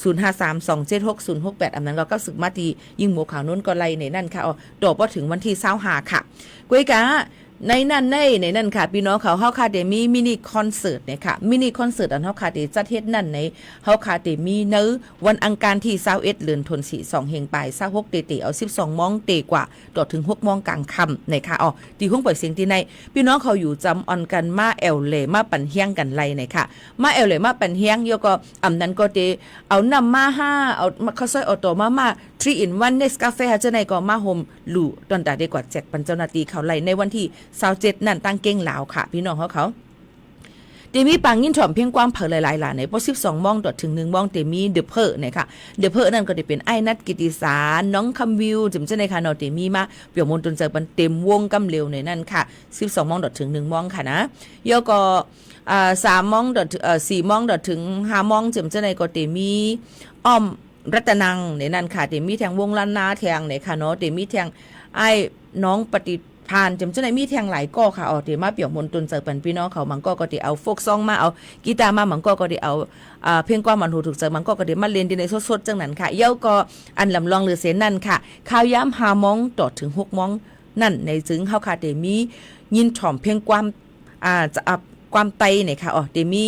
053276068อำนั้นก็สึกมาตียิงหมูขาวนุ่นก็ไล่ในนั่นค่ะดอกว่าถึงวันที่25ค่ะกุ้ยกะในนั่นค่ะพี่น้องเขาเฮาคาเดมีมินิคอนเสิร์ตเนี่ยค่ะมินิคอนเสิร์ตอันเฮาคาเดจัดเฮ็ดนั่นในเฮาคาเดมีเนื้อวันอังคารที่21เดือนธันวาคม2เฮงปลาย26เตเอา12มองเตกว่าต่อถึง6มองกลางค่ำในค่ะที่ห้องปล่อยเสียงที่ในพี่น้องเขาอยู่จำออนกันมาแอลเลมาปั่นเฮียงกันไล่ในค่ะมาแอลเลมาปั่นเฮียงยก็อำนั้นก็เตเอานำมา5เอาข้าวซอยออโตมา3 in 1 Nescafe เจ้าในก็มาโฮมหลู่ตอนตาได้กว่าแจกปันเจ้าหน้าที่เขาไล่ในวันที่27นั่นตั้งเก้งหลาวค่ะพี่น้องเขาเตมีปังยินถ่อมเพียงความเผอหลายๆหลาในพอ12มองถึง1มองเตมีเดเพอเนี่ยค่ะเดเพอนั่นก็ได้เป็นไอ้นัดกิติสารน้องคำวิวจิมเจ้าในค่ะเนาะเตมีมาเปี่ยมมนตนเจอปันเต็มวงกำเร็วในนั่นค่ะ12มองถึง1มองค่ะนะยก็3มอง4มองถึง5มองจิมเจ้าในก็เตมีอ้อมรัตนังในนั่นค่ะเตมีแทงวงล้านนาแทงในค่ะเนาะเตมีแทงไอ้น้องปฏิพานจำเจ้าในมีแทงหลายก้อค่ะเตมาเปี่ยมมนตนเจอปันพี่น้องเขามันก็ได้เอาโฟกซองมาเอากีตาร์มามันก็ได้เอาเพียงความมันหูถูกเจอมันก็ได้มาเล่นในสดๆจังนั้นค่ะเย้าก็อันลำลองหรือเสนนั่นค่ะข้าวย้ำ5มองถึง6มองนั่นในจึงเฮาค่ะเตมียินถ่อมเพียงความจะความไตเนี่ยค่ะเตมี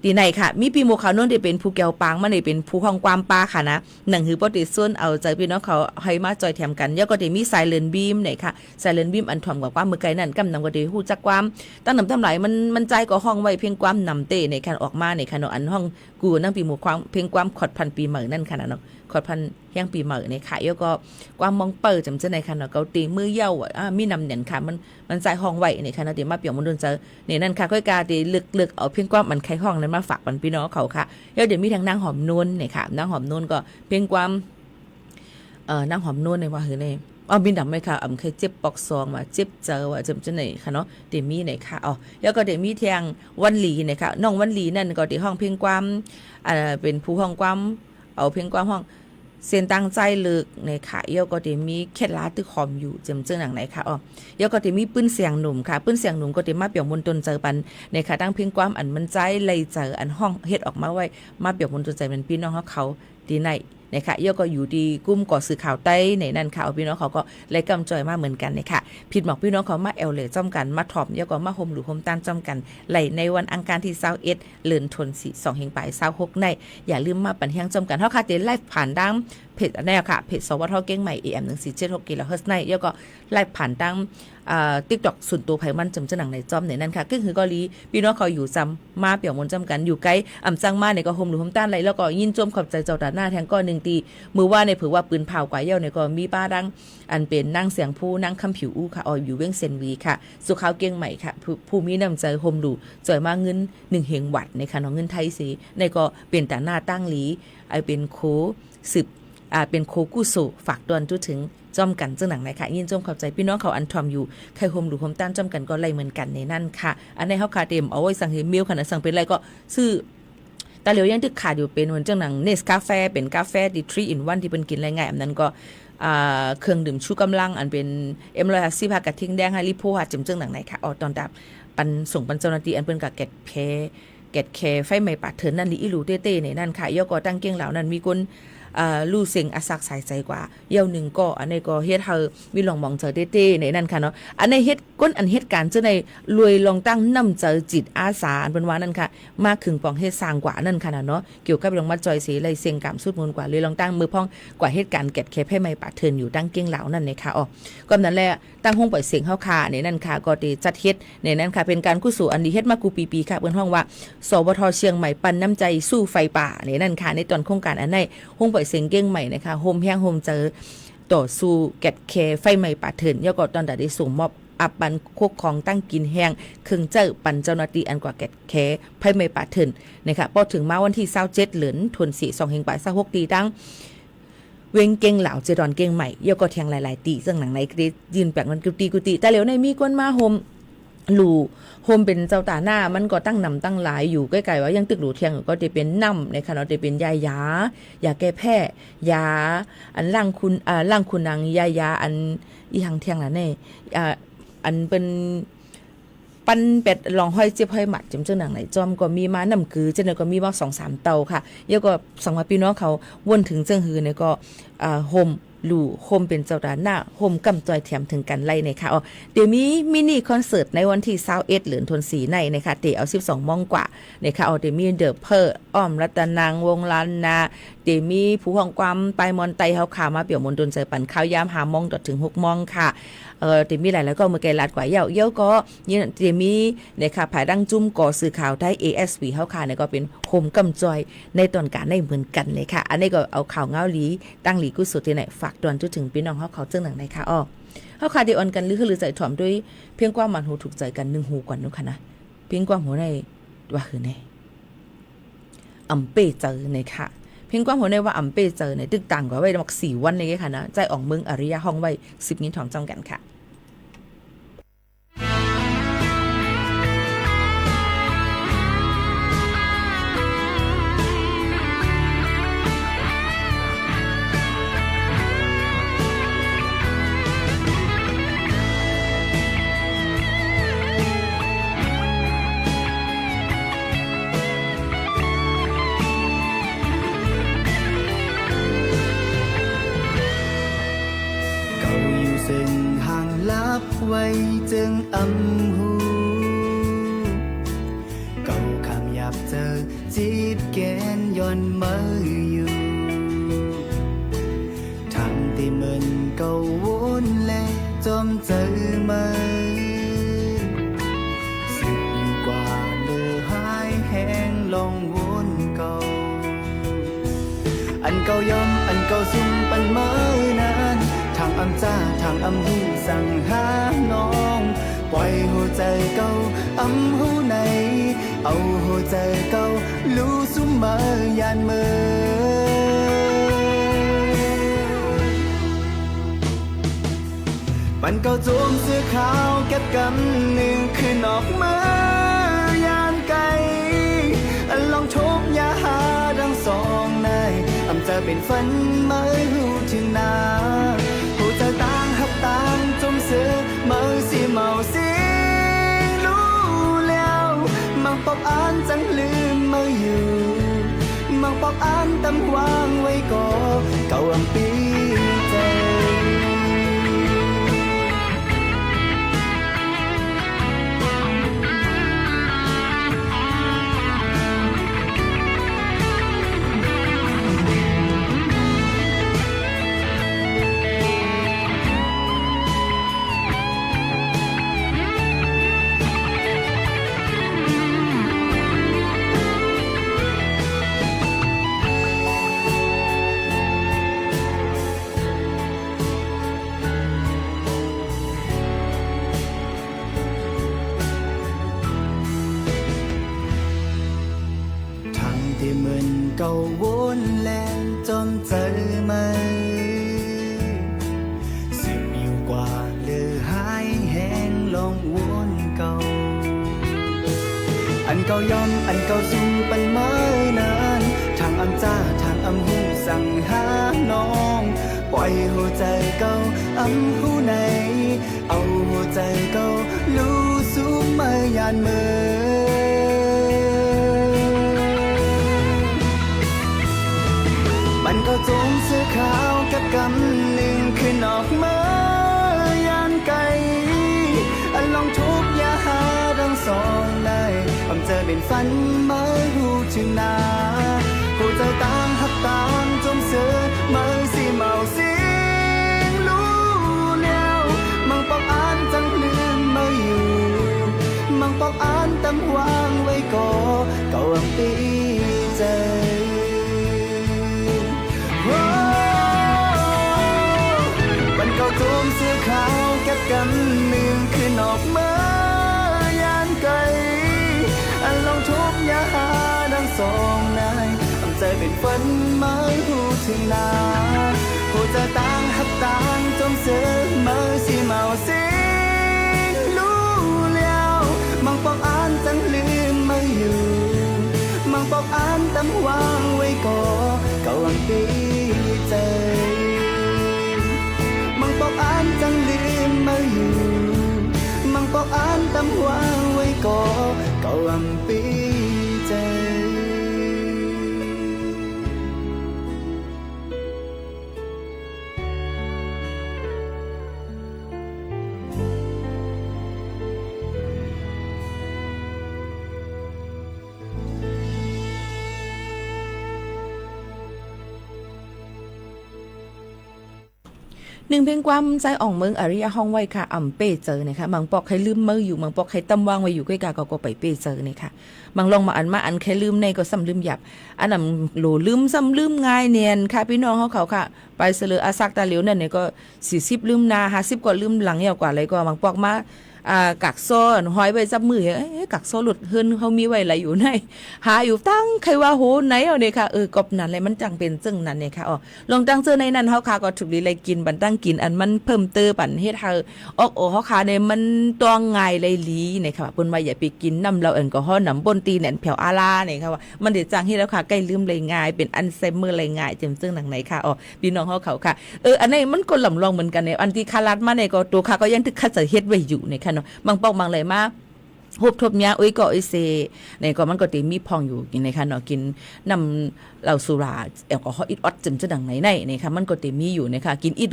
ดีไหนค่ะมีปีโมขาวนุ่นได้เป็นผู้แก้วปางมาได้เป็นผู้ห้องความปลาค่ะนะหนังหือปติส่วนเอาใจพี่น้องเขาให้มาจอยแถมกันแล้วก็ได้มีไซเลนบีมเนี่ยค่ะไซเลนบีมอันถ่อมกว่าความมือไกลนั่นกำนำก็ได้ฮู้จักความตั้งนำทำหลายมันใจก็ห้องไว้เพียงความนำเตในค่ะออกมาในค่ะเนาะอันห้องกูนั่งปีโมความเพียงความขอดพันปีใหม่นั่นค่ะเนาะขอดพันแห่งปีใหม่ในค่ะแล้วก็ความมองเปิดจำเจ้าในค่ะเนาะเกาตีมือเย้ามีนำเนี่ยค่ะมันใจห้องไว้ในค่ะเนาะเดี๋ยวมาเปี่ยมมันโดนเจอเนี่ยนั่นค่ะค่อยกาได้ลึกเอาเพียงความมันไขห้องนั้นมาฝากพี่น้องเขาค่ะแล้วเดี๋ยวมีทางนางหอมนุ่นเนี่ยค่ะนางหอมนุ่นก็เพียงความนางหอมนุ่นในว่าคือในบินดำไหมค่ะเคยเจ็บปอกซองว่าเจ็บเจอว่าจำจะไหนค่ะเนาะเดมี่ไหนค่ะแล้วก็เดมี่ทางวันหลีเนี่ยค่ะน้องวันหลีนั่นก็ที่ห้องเพียงความเป็นผู้ห้องความเอาเพียงความห้องเสียนตั้งใจลึกในค่ะเยาก็เดมีเคล็ดลับตึกหอมอยู่จำเจ้าหนังไหนค่ะเยาก็เดมีปื้นเสียงหนุ่มค่ะปื้นเสียงหนุ่มก็เดมาเปี่ยมมนตนเจอปันในค่ะตั้งเพียงความอันมันใจเลยเจออันห้องเฮ็ดออกมาไว้มาเปี่ยมมนตนใจเป็นพี่น้องเขาดีในนะคะเยาก็อยู่ดีกุ้มก่อสื่อข่าวใต้ในนั่นค่ะพี่น้องเขาก็ไล่กำจอยมากเหมือนกันนะคะผิดหมอกพี่น้องเขามาแอลเลยจ้อมกันมาถ่อมเยาก็มาโฮมหรือโฮมต้านจ้อมกันไหลในวันอังคารที่21เดือนธันวาคม2เฮงปลาย26ในอย่าลืมมาปั่นเฮียงจ้อมกันเฮาค่ะเดไลฟ์ผ่านดังเพจแนวค่ะเพจสวทเก้งใหม่ AM1476 กิโลเฮิรตซ์ในเยาก็ไลฟ์ผ่านดังTikTok ส่วนตัวไผมันจำเจ้าหนังในจอมในนั้นค่ะก็คือเกาหลีพี่น้องเขาอยู่จำมาเปี่ยวมนจำกันอยู่ไกลจังมาในก็โฮมหรือโฮมต้านไรแล้วก็ยินจมขอบใจเจ้าตาหน้าแทงก้อน1ตีมือว่าในเผือว่าปืนเผากว่าเย้าในก็มีป้าดังอันเป็นนั่งเสียงผู้นั่งคำผิวอู้ค่ะอยู่เว้งเซนวีค่ะสุขาวเก้งใหม่ค่ะผู้มีนำใจโฮมดูจอยมาเงิน1เฮงวัดในค่ะน้องเงินไทยสีในก็เป็นตาหน้าตั้งหลีเป็นโคสืบเป็นโคกู้โซฝากตอนจุดถึงจอมกันจังหนังไหนค่ะยินจมขอบใจพี่น้องเขาอันทอมอยู่ใครโฮมหรือโฮมต้านจอมกันก็ไล่เหมือนกันในนั่นค่ะอันในเฮาคาเต็มเอาไว้สั่งเฮมิลค่ะนะสั่งเป็นอะไรก็ซื้อแต่เหลียวยังตึกขาดอยู่เป็นเหมือนจังหนังเนสกาแฟเป็นกาแฟดี3 in 1ที่เป็นกินอะไรง่ายอันนั้นก็เครื่องดื่มชูกำลังอันเป็นM150กระทิงแดงไฮริโพหัดจังหนังไหนค่ะตอนดับปันส่งปันเจ้าหน้าที่อันเป็นกับแกดแคไฟใหม่ปาดเถินนั่นลิอิลูเต้ๆในนั่นค่ะย่อก็ตั้งเกี้ยงเหล่านั้นมีคน ลู่เสียงอาศักสายใจกว่าเยี่ยวหนึ่งก็อันนี้ก็เฮ็ดเฮามีลองมองเจอเต้ๆในนั้นค่ะเนาะอันในเฮ็ดก้นอันเหตุการณ์เจ้าในรวยลองตั้งนำเจอจิตอาสาอันเป็นว่านั่นค่ะมากขึงปองเฮ็ดสร้างกว่านั่นค่ะเนาะเกี่ยวกับลงมาจอยสีเลยเสียงกามสุดมูลกว่าเลยลองตั้งมือพ้องกว่าเหตุการณ์แกดแคบให้ไม่ปาเทินอยู่ตั้งเก้งเหลานั่นนะคะอ๋อก็นั้นแหละตั้งห้องปล่อยเสียงเฮาค่ะในนั้นค่ะก็ได้จัดเฮ็ดในนั้นค่ะเป็นการกุศลอันนี้เฮ็ดมากูปีๆค่ะเปิ้นห้องว่าสวทเชียงใหม่ปันน้ำใจสู้ไฟป่าในนั้นค่ะในตอนโครงการอันในห้องปล่อยเสียงเก้งใหม่นะคะโฮมแห้งโฮมเจอต่อสู้แกดแคไฟใหม่ป่าเทินแล้วก็ตอนได้ส่งมอบอับปันควบของตั้งกินแห้งครึ่งเจ้าปันเจ้าหน้าที่อันกว่าแกดแคไฟใหม่ป่าเทินนะคะพอถึงมาวันที่27เหลือนธันวาคม2 26ตีตั้งเวงเก่งเหล่าเจดอนเก่งใหม่เยาก็แทงหลายๆตีซึ่งหนังในกรียืนแปลกมันกุฏิแต่เหลียวในมีก้นมาโฮมหลู่โฮมเป็นเจ้าตาหน้ามันก็ตั้งนำตั้งหลายอยู่ใกล้ๆว่ายังตึกหลู่เทียงก็จะเป็นน้ำในขณะจะเป็นยาแก้แพ้ยาอันล่างคุณนางยาอันอีหังเทียงล่ะแน่อันเป็นปันเป็ดลองห้อยเจ็บห้อยหมัดจำเจ้าหนังไหนจอมก็มีมานำคือเจ้าหน่อยก็มีว่า 2-3 เตาค่ะเยอะก็สังว่าพี่น้องเขาวนถึงเจ้าหือเนี่ยก็โฮมหลู่โฮมเป็นเจ้าด้านหน้าโฮมกำจอยแถมถึงกันไล่เนี่ยค่ะอ๋อเดี๋ยวมีมินิคอนเสิร์ตในวันที่21เหลือนธันวาคมในนะคะเตะเอา12 โมงกว่าเนี่ยค่ะอ๋อเดี๋ยวมีเดอะเพอร์อ้อมรัตนางวงลานนาเดี๋ยวมีผู้ห้องความไปมอนไตเฮาขามาเปี่ยวมนดนใจปั่นข้าวยาม5 โมงถึง6 โมงค่ะเดี๋ยวมีหลายแล้วก็มือไกลลัดกว่าเยอะก็เนี่ยเดี๋ยวมีเนี่ยค่ะภายดังจุ่มก่อสื่อข่าวได้ ASV เฮาค่ะเนี่ยก็เป็นโฮมกำจอยในตอนการได้เหมือนกันเลยค่ะอันนี้ก็เอาข่าวเงาหลีตั้งหลีกุศลที่ไหนฝากตอนจนถึงพี่น้องเขาเจ้าหนังไหนค่ะอ้อเฮาค่ะเดี๋ยวออนกันหรือใจถ่อมด้วยเพียงความมันหูถูกใจกัน1หูก่อนนู้นค่ะนะเพียงความหัวในว่าคือในอำเป้เจอในค่ะเพียงความหัวในว่าอำเป้เจอในตึกต่างกว่าไว้มัก4 วันเลยค่ะนะใจออกเมืองอริยะห้องไว้10 นิ้วถอมจ้องกันค่ะซึ่งห่างลับไว้จึงอำหูเก่าคำหยาบเจอจีดแกนย้อนมืออยู่ทำที่มันเก่าวนและจอมเจอมือสึกอยู่กว่าเลือหายแห้งลองวนเก่าอันเก่าย้อมอันเก่าซุ่มปันเมื่อนานทางอำจ้าทางอำหูสั่งหาน้องปล่อยหัวใจเก่าอำหูในเอาหัวใจเก่าลู่ซุ่มมายานมือปันเก่าโจมเสื้อขาวเก็บกำหนึ่งคือนอกมือยานไกลลองทบยาหาดัง2 ในอำจะเป็นฝันไม่รู้ถึงนาหูใจต่างหับต่างจมเสือเมาสิเมาสิรู้แล้วมังปอบอ่านจังลืมมาอยู่มังปอบอ่านตำวางไว้ก่อเก่าอำปีใจที่เหมือนเก่าวนแลนจอมเจอมาสึกอยู่กว่าเลือหายแห้งลองวนเก่าอันเก่าย้อมอันเก่าซุ่มปันเมื่อนานทางอำจ้าทางอำหูสั่งหาน้องปล่อยหัวใจเก่าอำหูในเอาหัวใจเก่าลู่ซุ่มมายานมือมันก็จม กำหนึ่งคือนอกเมื่อยานไกลอันลองทุกอย่าหาดังสองได้ผมเจอเป็นฝันมาหูถึงนาผู้ใจต่างหักต่างจมเสือมือสิเมาสิงรู้แล้วมังปอกอ่านจังลืมมาอยู่มังปอกอ่านตำวางไว้ก่อเก่าปีใจวันเก่าโจมเสื้อขาวแก็บกำหนึ่งคือนอกเมื่อยานไกลอันลองทุบอย่าหาดังสองนายทำใจเป็นฝันมาหูถึงนาผู้จะต่างหักต่างจมเสือมือสิเมาสิรู้แล้วมังปอกอ่านจังลืมมาอยู่มังปอกอ่านตำวางไว้ก่อเก่าวันปีใจมังปอกอ่านจังลืมมาอยู่มังปอกอ่านตำวางไว้ก่อเก่าวันปีใจ หนึ่งเพลงความใจอ่องเมืองอริยะห้องไว้ค่ะอ่ำเป้เจอนะคะบางปอกให้ลืมมืออยู่บางปอกให้ตำวางไว้อยู่ใกล้ๆก็ไปเป้เจอนี่ค่ะบางลองมาอันแค่ลืมในก็ซ้ำลืมหยับอันนั้นโหลลืมซ้ำลืมง่ายเนียนค่ะพี่น้องเขาค่ะไปเสลืออาซักตาเหลียวนั่นเนี่ยก็40ลืมนา50ก็ลืมหลังยาวกว่าอะไรก็บางปอกมากักโซ่ห้อยไว้จับมือกักโซ่หลุดเฮิรนเขามีไว้อะไรอยู่ในหาอยู่ตั้งใครว่าโหไหนเอาเนี่ยค่ะกบนั่นอะไรมันจังเป็นจึงนั่นเนี่ยค่ะลองตั้งเจอในนั้นเขาค่ะก็ถูกดีเลยกินบันตั้งกินอันมันเพิ่มเติมปันเฮ็ดให้เขาค่ะเนี่ยมันตัวง่ายเลยลีเนี่ยค่ะเปิ้นว่าอย่าไปกินน้ำเราแอลกอฮอล์น้ำบนตีแหนแผ่วอาลาเนี่ยค่ะว่ามันเดี๋ยวจังที่แล้วค่ะใกล้ลืมเลยง่ายเป็นอัลไซเมอร์เลยง่ายจึงหนังไหนค่ะพี่น้องเขาค่ะอันนี้มันก็ลำลองเหมือนกันเนี่ยอันที่คารัดมาเนี่ยก็ตัวค่ะก็ยังตึกคัดจะเฮ็ดไว้อยู่เนี่ยค่ะเนาะบางปอกบางเลยมาฮุบทบเนี้ยก็เซในก็มันก็ตีมีพองอยู่กินในค่ะเนาะกินน้ำเหล้าสุราแอลกอฮอล์อิดออดจึงดังไหนในค่ะมันก็ตีมีอยู่นะคะกินอิด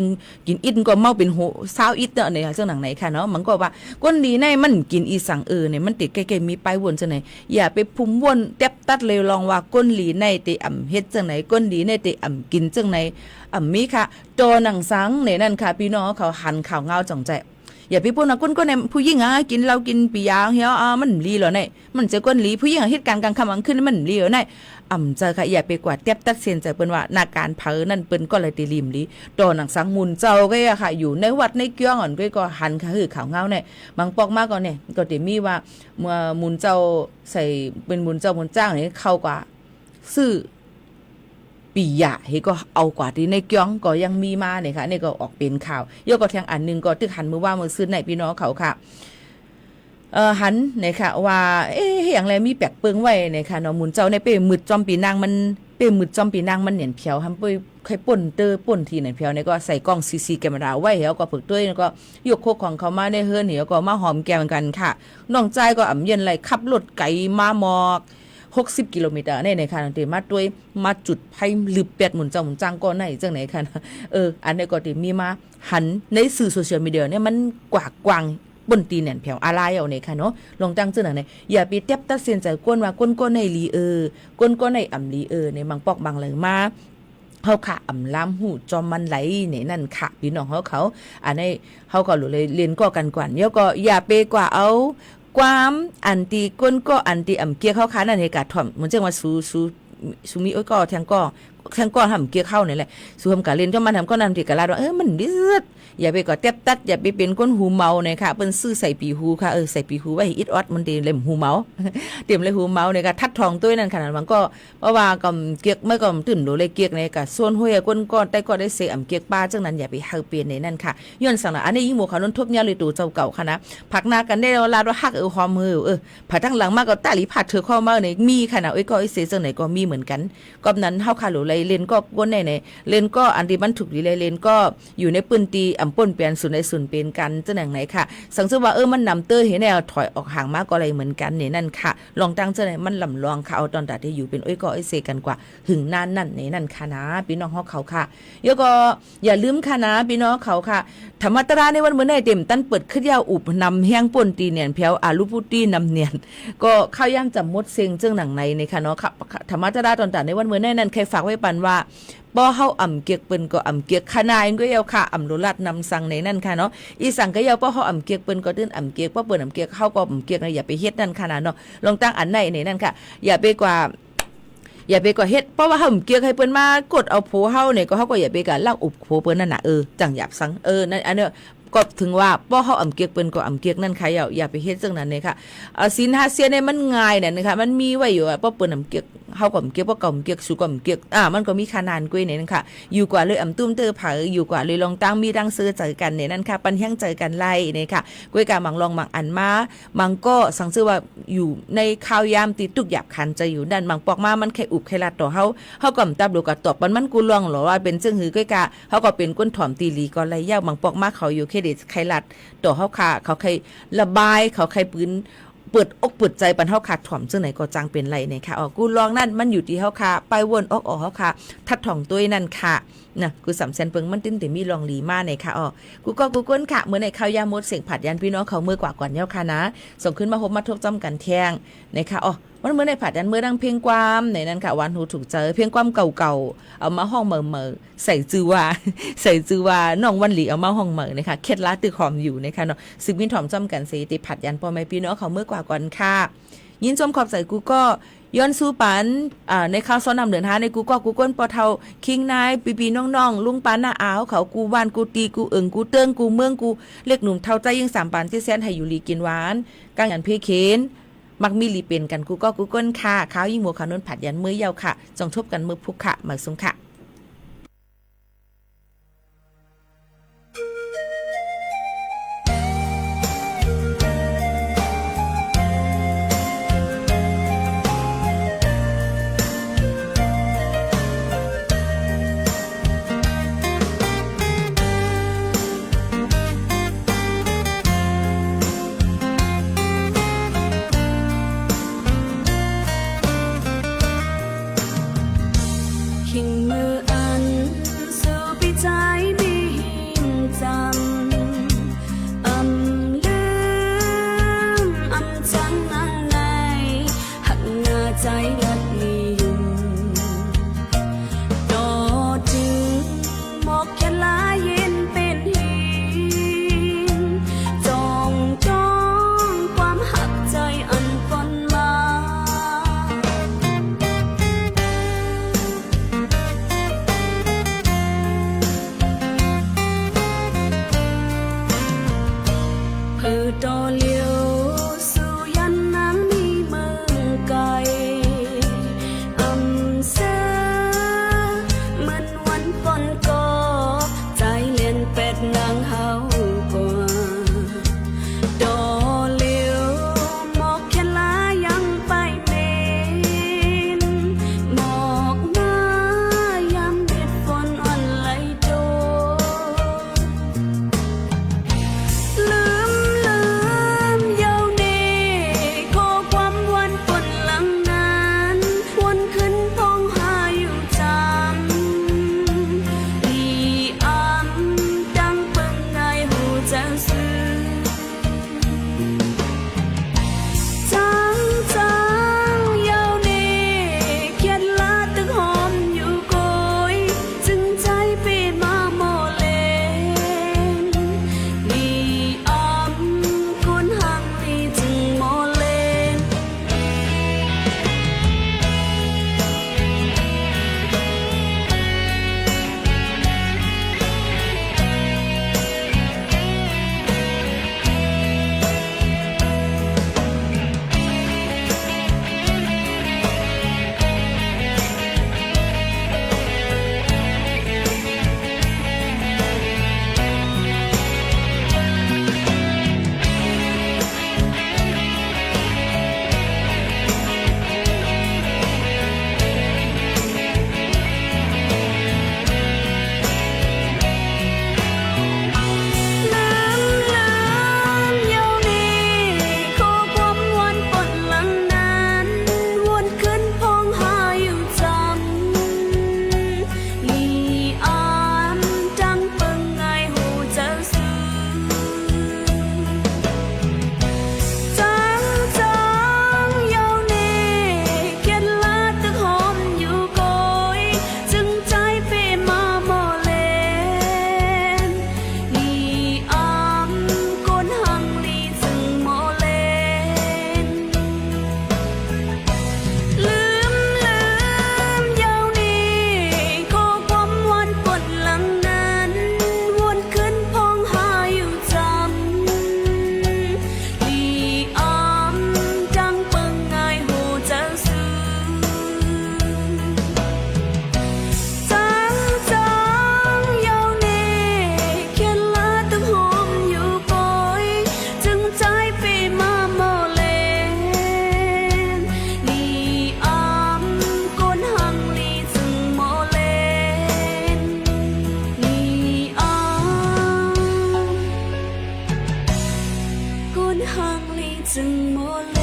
ก็เมาเป็นโหซาวอิดเนาะในค่ะจังดังไหนค่ะเนาะมันก็ว่าก้นดีในมันกินอีสังเนี่ยมันติดใกล้ๆมีป้ายวนจังไหนอย่าไปพุ่มวนแตบตัดเลยลองว่าก้นหลีในติอ่ำเฮ็ดจังไหนก้นดีในติอ่ำกินจังไหนมีค่ะโตหนังสังในนั่นค่ะพี่น้องเขาหันข่าวเงาจ่องใจอย่าพี่พูดนะก้นก็เนี่ยผู้หญิงกินเรากินปียาเฮียมันลีเหรอเนี่ยมันจะก้นลีผู้หญิงเหตุการณ์กลางค่ำกลางคืนมันลีเหรอเนี่ยเจอค่ะอย่าไปกว่าเตียบตัดเส้นใจเปิ้นว่านาการเผอนั่นเปิ้นก็เลยตีริมลีโตหนังสังมุนเจ้าก็ค่ะอยู่ในวัดในเกี้ยงอ่อนก็หันค่ะคือข่าวเงาเนี่ยบางปอกมากก็เนี่ยก็ติมีว่าเมื่อมุนเจ้าใส่เป็นมุนเจ้ามุนจ้างนี่เข้ากว่าซื้อปียะเฮก็เอากว่าที่ในเกี้ยงก็ยังมีมาเนี่ยค่ะนี่ก็ออกเป็นข่าวยกก็แทงอันนึงก็ตึกหันมือว่ามือซื้อในพี่น้องเขาค่ะหันเนี่ยค่ะว่าอย่างไรมีแปลกเปิงไว้เนี่ยค่ะเนาะหมุนเจ้าในเป้มืดจอมปีนางมันเป้มืดจอมปีนางมันเหนียนเพียวทำไปใครป่นป่นทีเนี่ยเพียวเนี่ยก็ใส่กล้องซีแคมราไว้แล้วก็ฝึกด้วยแล้วก็ยกโคกของเขามาได้เฮือนเนี่ยก็มาหอมแก้มกันค่ะน้องใจก็อ่ำเย็นไหลขับรถไก่มาหมอก60กิโลเมตรในค่ะนั่นเตมาด้วยมาจุดไพ่ลืบเป็ดหมุนเจ้าหมุนจ้างก็ไหนจังไหนค่ะอันนี้ก็ติมีมาหันในสื่อโซเชียลมีเดียเนี่ยมันกว้างบนตีแหนแผ่วอะไรเอาเนี่ยค่ะเนาะลองตั้งจังไหนอย่าไปเตียบตัดเส้นใจก้นว่าก้นในลีก้นในอ่ำลีในบางปอกบางเลยมาเขาค่ะอ่ำล้ำหูจอมมันไหลเนี่ยนั่นค่ะพี่น้องเขาอันนี้เขาก็เลยเรียนก็กันกว่าเดี๋ยวก็อย่าไปกว่าเอาความอันตีก้นก็อันตีอ่ำเกียเข้าค้านั่นเองกะถ่อมเหมือนจังว่าซูมีก็แทงก็ทำเกียเข้านี่แหละซูทำกะเล่นก็มันทำก็นำที่กะลาว่ามันดิดอย่าไปก่อเต็บตัดอย่าไปเป็นก้นหูเมาเนี่ยค่ะเป็นซื้อใส่ปีหูค่ะใส่ปีหูไว้อิดออดมันเต็มเล่มหูเมาเต็มเลยหูเมาเนี่ยค่ะทัดทองตัวนั่นขนาดมันก็เพราะว่าก็เกียกไม่ก็ตื่นโดเลยเกียกเนี่ยค่ะส่วนห้วยก้นก้อนแต่ก็ได้เสอ่ำเกียกป้าจังนั้นอย่าไปเฮาเปลี่ยนในนั่นค่ะย้อนสั่งละอันนี้ยิ่งหมู่เขาล้นทบเนี่ยเลยตัวเจ้าเก่าค่ะนะผักนากันได้ลาว่าฮักหอมมือผัดทั้งหลังมากก็ตาลีผัดเธอข้อมากเนี่ยมีขนาดก็เสจังไหนก็มีเหมือนกันก็นั้นเฮาค่ะหรือ เลยเลนก็ก้นไหนเลนก็อันที่มันถูกดีเลยเลนก็อยู่ในปืนตีอ่ำป่นเปลี่ยนส่วนในส่วนเป็นกันจะไหนค่ะสังเกตว่ามันนำเตอร์เห็นแนวถอยออกห่างมากก็อะไรเหมือนกันเนี่ยนั่นค่ะลองตั้งจะไหนมันลำลองค่ะเอาตอนตัดที่อยู่เป็นอ้อยก็อ้อยเซกันกว่าหึงนานนั่นเนี่ยนั่นค่ะนะพี่น้องเขาค่ะแล้วก็อย่าลืมค่ะนะพี่น้องเขาค่ะธรรมตราในวันเมื่อไหร่เต็มตั้นเปิดขึ้นยาวอุบนำแห้งป่นตีเนียนเพียวอาลูพุตีนำเนียนก็ข้าวย่างจำมดเซงเจ้งหนังในค่ะเนาะธรรมตราตอนตัดในวันเมื่อไหร่นั้นใครฝากไว้ปันว่าบ่เฮาอ่ำเกียกเปิ้นก็อ่ำเกียกขนายก็ยาวค่ะอ่ำโลลัดนำสั่งในนั่นค่ะเนาะอีสั่งก็ยาวบ่เฮาอ่ำเกียกเปิ้นก็ตื้นอ่ำเกียกบ่เปิ้นอ่ำเกียกเฮาก็อ่ำเกียกนะอย่าไปเฮ็ดนั่นค่ะนะเนาะลองตั้งอันไหนในนั่นค่ะอย่าไปกว่าเฮ็ดเพราะว่าเฮาเกียกให้เปิ้นมากดเอาโผเฮาเนี่ยก็เฮาก็อย่าไปกะลากอุบโผเปิ้นนั่นน่ะจังหยาบสังนั่นอันเนี้ยก็ถึงว่าป้อเฮาอ่ำเกียกเปิ้นก็อ่ำเกียกนั่นค่ะอย่าไปเฮ็ดจังนั้นเลยค่ะศีล5เสียเนี่ยมันง่ายเนี่ยนะคะมันมีไว้อยู่ป้อเปิ้นอ่ำเกียกเฮาก็อ่ำเกียกป้อเก่าอ่ำเกียกสู่ก็อ่ำเกียกมันก็มีขนาดกวยเนี่ยนั่นค่ะอยู่กว่าเลยอ่ำตุ้มเตอผาอยู่กว่าเลยลองตั้งมีดังซื้อเจอกันเนี่ยนั่นค่ะปันแห้งเจอกันไล่เนี่ยค่ะกวยกามังลองมังอันมามังก็สังซื้อว่าอยู่ในข้าวยามติตุกหยาบคันจะอยู่ด้านมังปอกมามันแค่อุบแค่ลัดต่อเฮาก็ตับดูก็ตอบมันกูลองหรอว่าเป็นจึงหือกวยกาเฮาก็เป็นก้นถ่อมตีหลีก็ไล่ยาวมังปอกมาเขาอยู่แค่เด็ดไขลัดตัวเฮาค่ะเขาใครระบายเขาใครปืนเปิดอกเปิดใจปันเฮาขาดถ่อมจังไหนก็จังเป็นไรเนี่ยค่ะกูลองนั่นมันอยู่ที่เฮาค่ะไปวนออกเฮาค่ะทัดถ่องตัวนั่นค่ะนะกูสำเซนเปิงมันติ้นแต่มีลองหลีมาในค่ะกูก็กูก้นค่ะเมื่อในข้าวยามดเสียงผัดยันพี่น้องเขาเมื่อกว่าก่อนเย้าค่ะนะส่งขึ้นมาพบมาทบจำกันแทงในค่ะวันเมื่อในผัดยันเมื่อดังเพียงความในนั้นค่ะวันหูถูกเจอเพียงความเก่าๆเอามาห้องเหม่อใส่จือว่าน้องวันหลีเอามาห้องเหม่อนะคะเคล็ดลับตึกหอมอยู่นะคะเนาะซึกมินถอมจำกันเสติผัดยันพ่อแม่พี่น้องเขาเมื่อกว่าก่อนค่ะยินชมขอบใส่กูก็ย้อนสู้ปันในข้าวซ้อนนำเดือน5ในกูก็กูก้นปอเทาคิงนายปีน้องๆลุงปันหน้าอ้าวเขากูบ้านกูตีกูเอิงกูเติ้งกูเมืองกูเรียกหนุ่มเท่าใจยิ่ง3ปันที่แสนให้อยู่ลีกินหวานกางยันเพเคนมักมีลีเป็นกันกูก็กูก้นค่ะข้าวยิ่งหมูขานนผัดยันมื้อยาวค่ะจงทบกันมือพุกค่ะมาซุ้มค่ะ นห่างลีจึงโมเล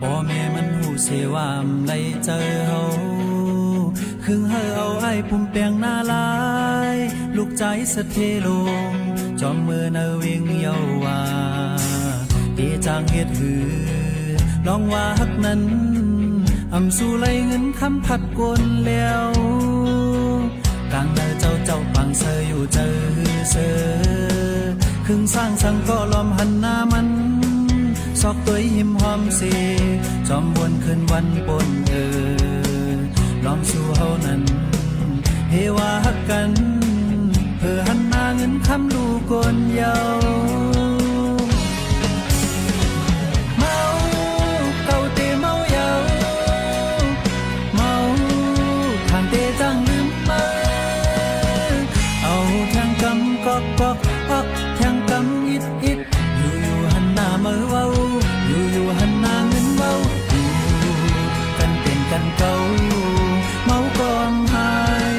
พ่อแม่มันหูเสวามไลเจอเฮาครึ่งเฮาเอาไอ้ปุ่มแปลงหน้าลาย ลูกใจสะเทลง จอมมือเนเวงเยาวาเดจางเฮ็ดหือ ลองว่าฮักนั้นอำสู่ไหลเงินคำพัดกลแล้วกลางเนเจ้าปังเซออยู่เจอเซอครึ่งสร้างสังก็ลอมหันหน้ามันซอกตัวหิมหอมเสจอมบนคืนวันปนลองสู่เฮานั้นเฮว่าฮักกันเพื่อหันหน้าเงินคำลูกกนเยาเมาเก่าเตเมาเยาเมาทางเตจังลืมมาเอาแทงกำก๊อกก๊อกอ๊อกแทงกำอิดอิดอยู่หันหน้ามือเว้าอยู่หันหน้าเงินเว้ากันเป็นกันเก่าเมากองหาย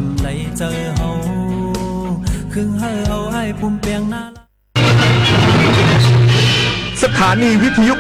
อำไลเจอเฮาครึ่งเฮาเอาให้ปุ่มเปียงหน้า สถานีวิทยุ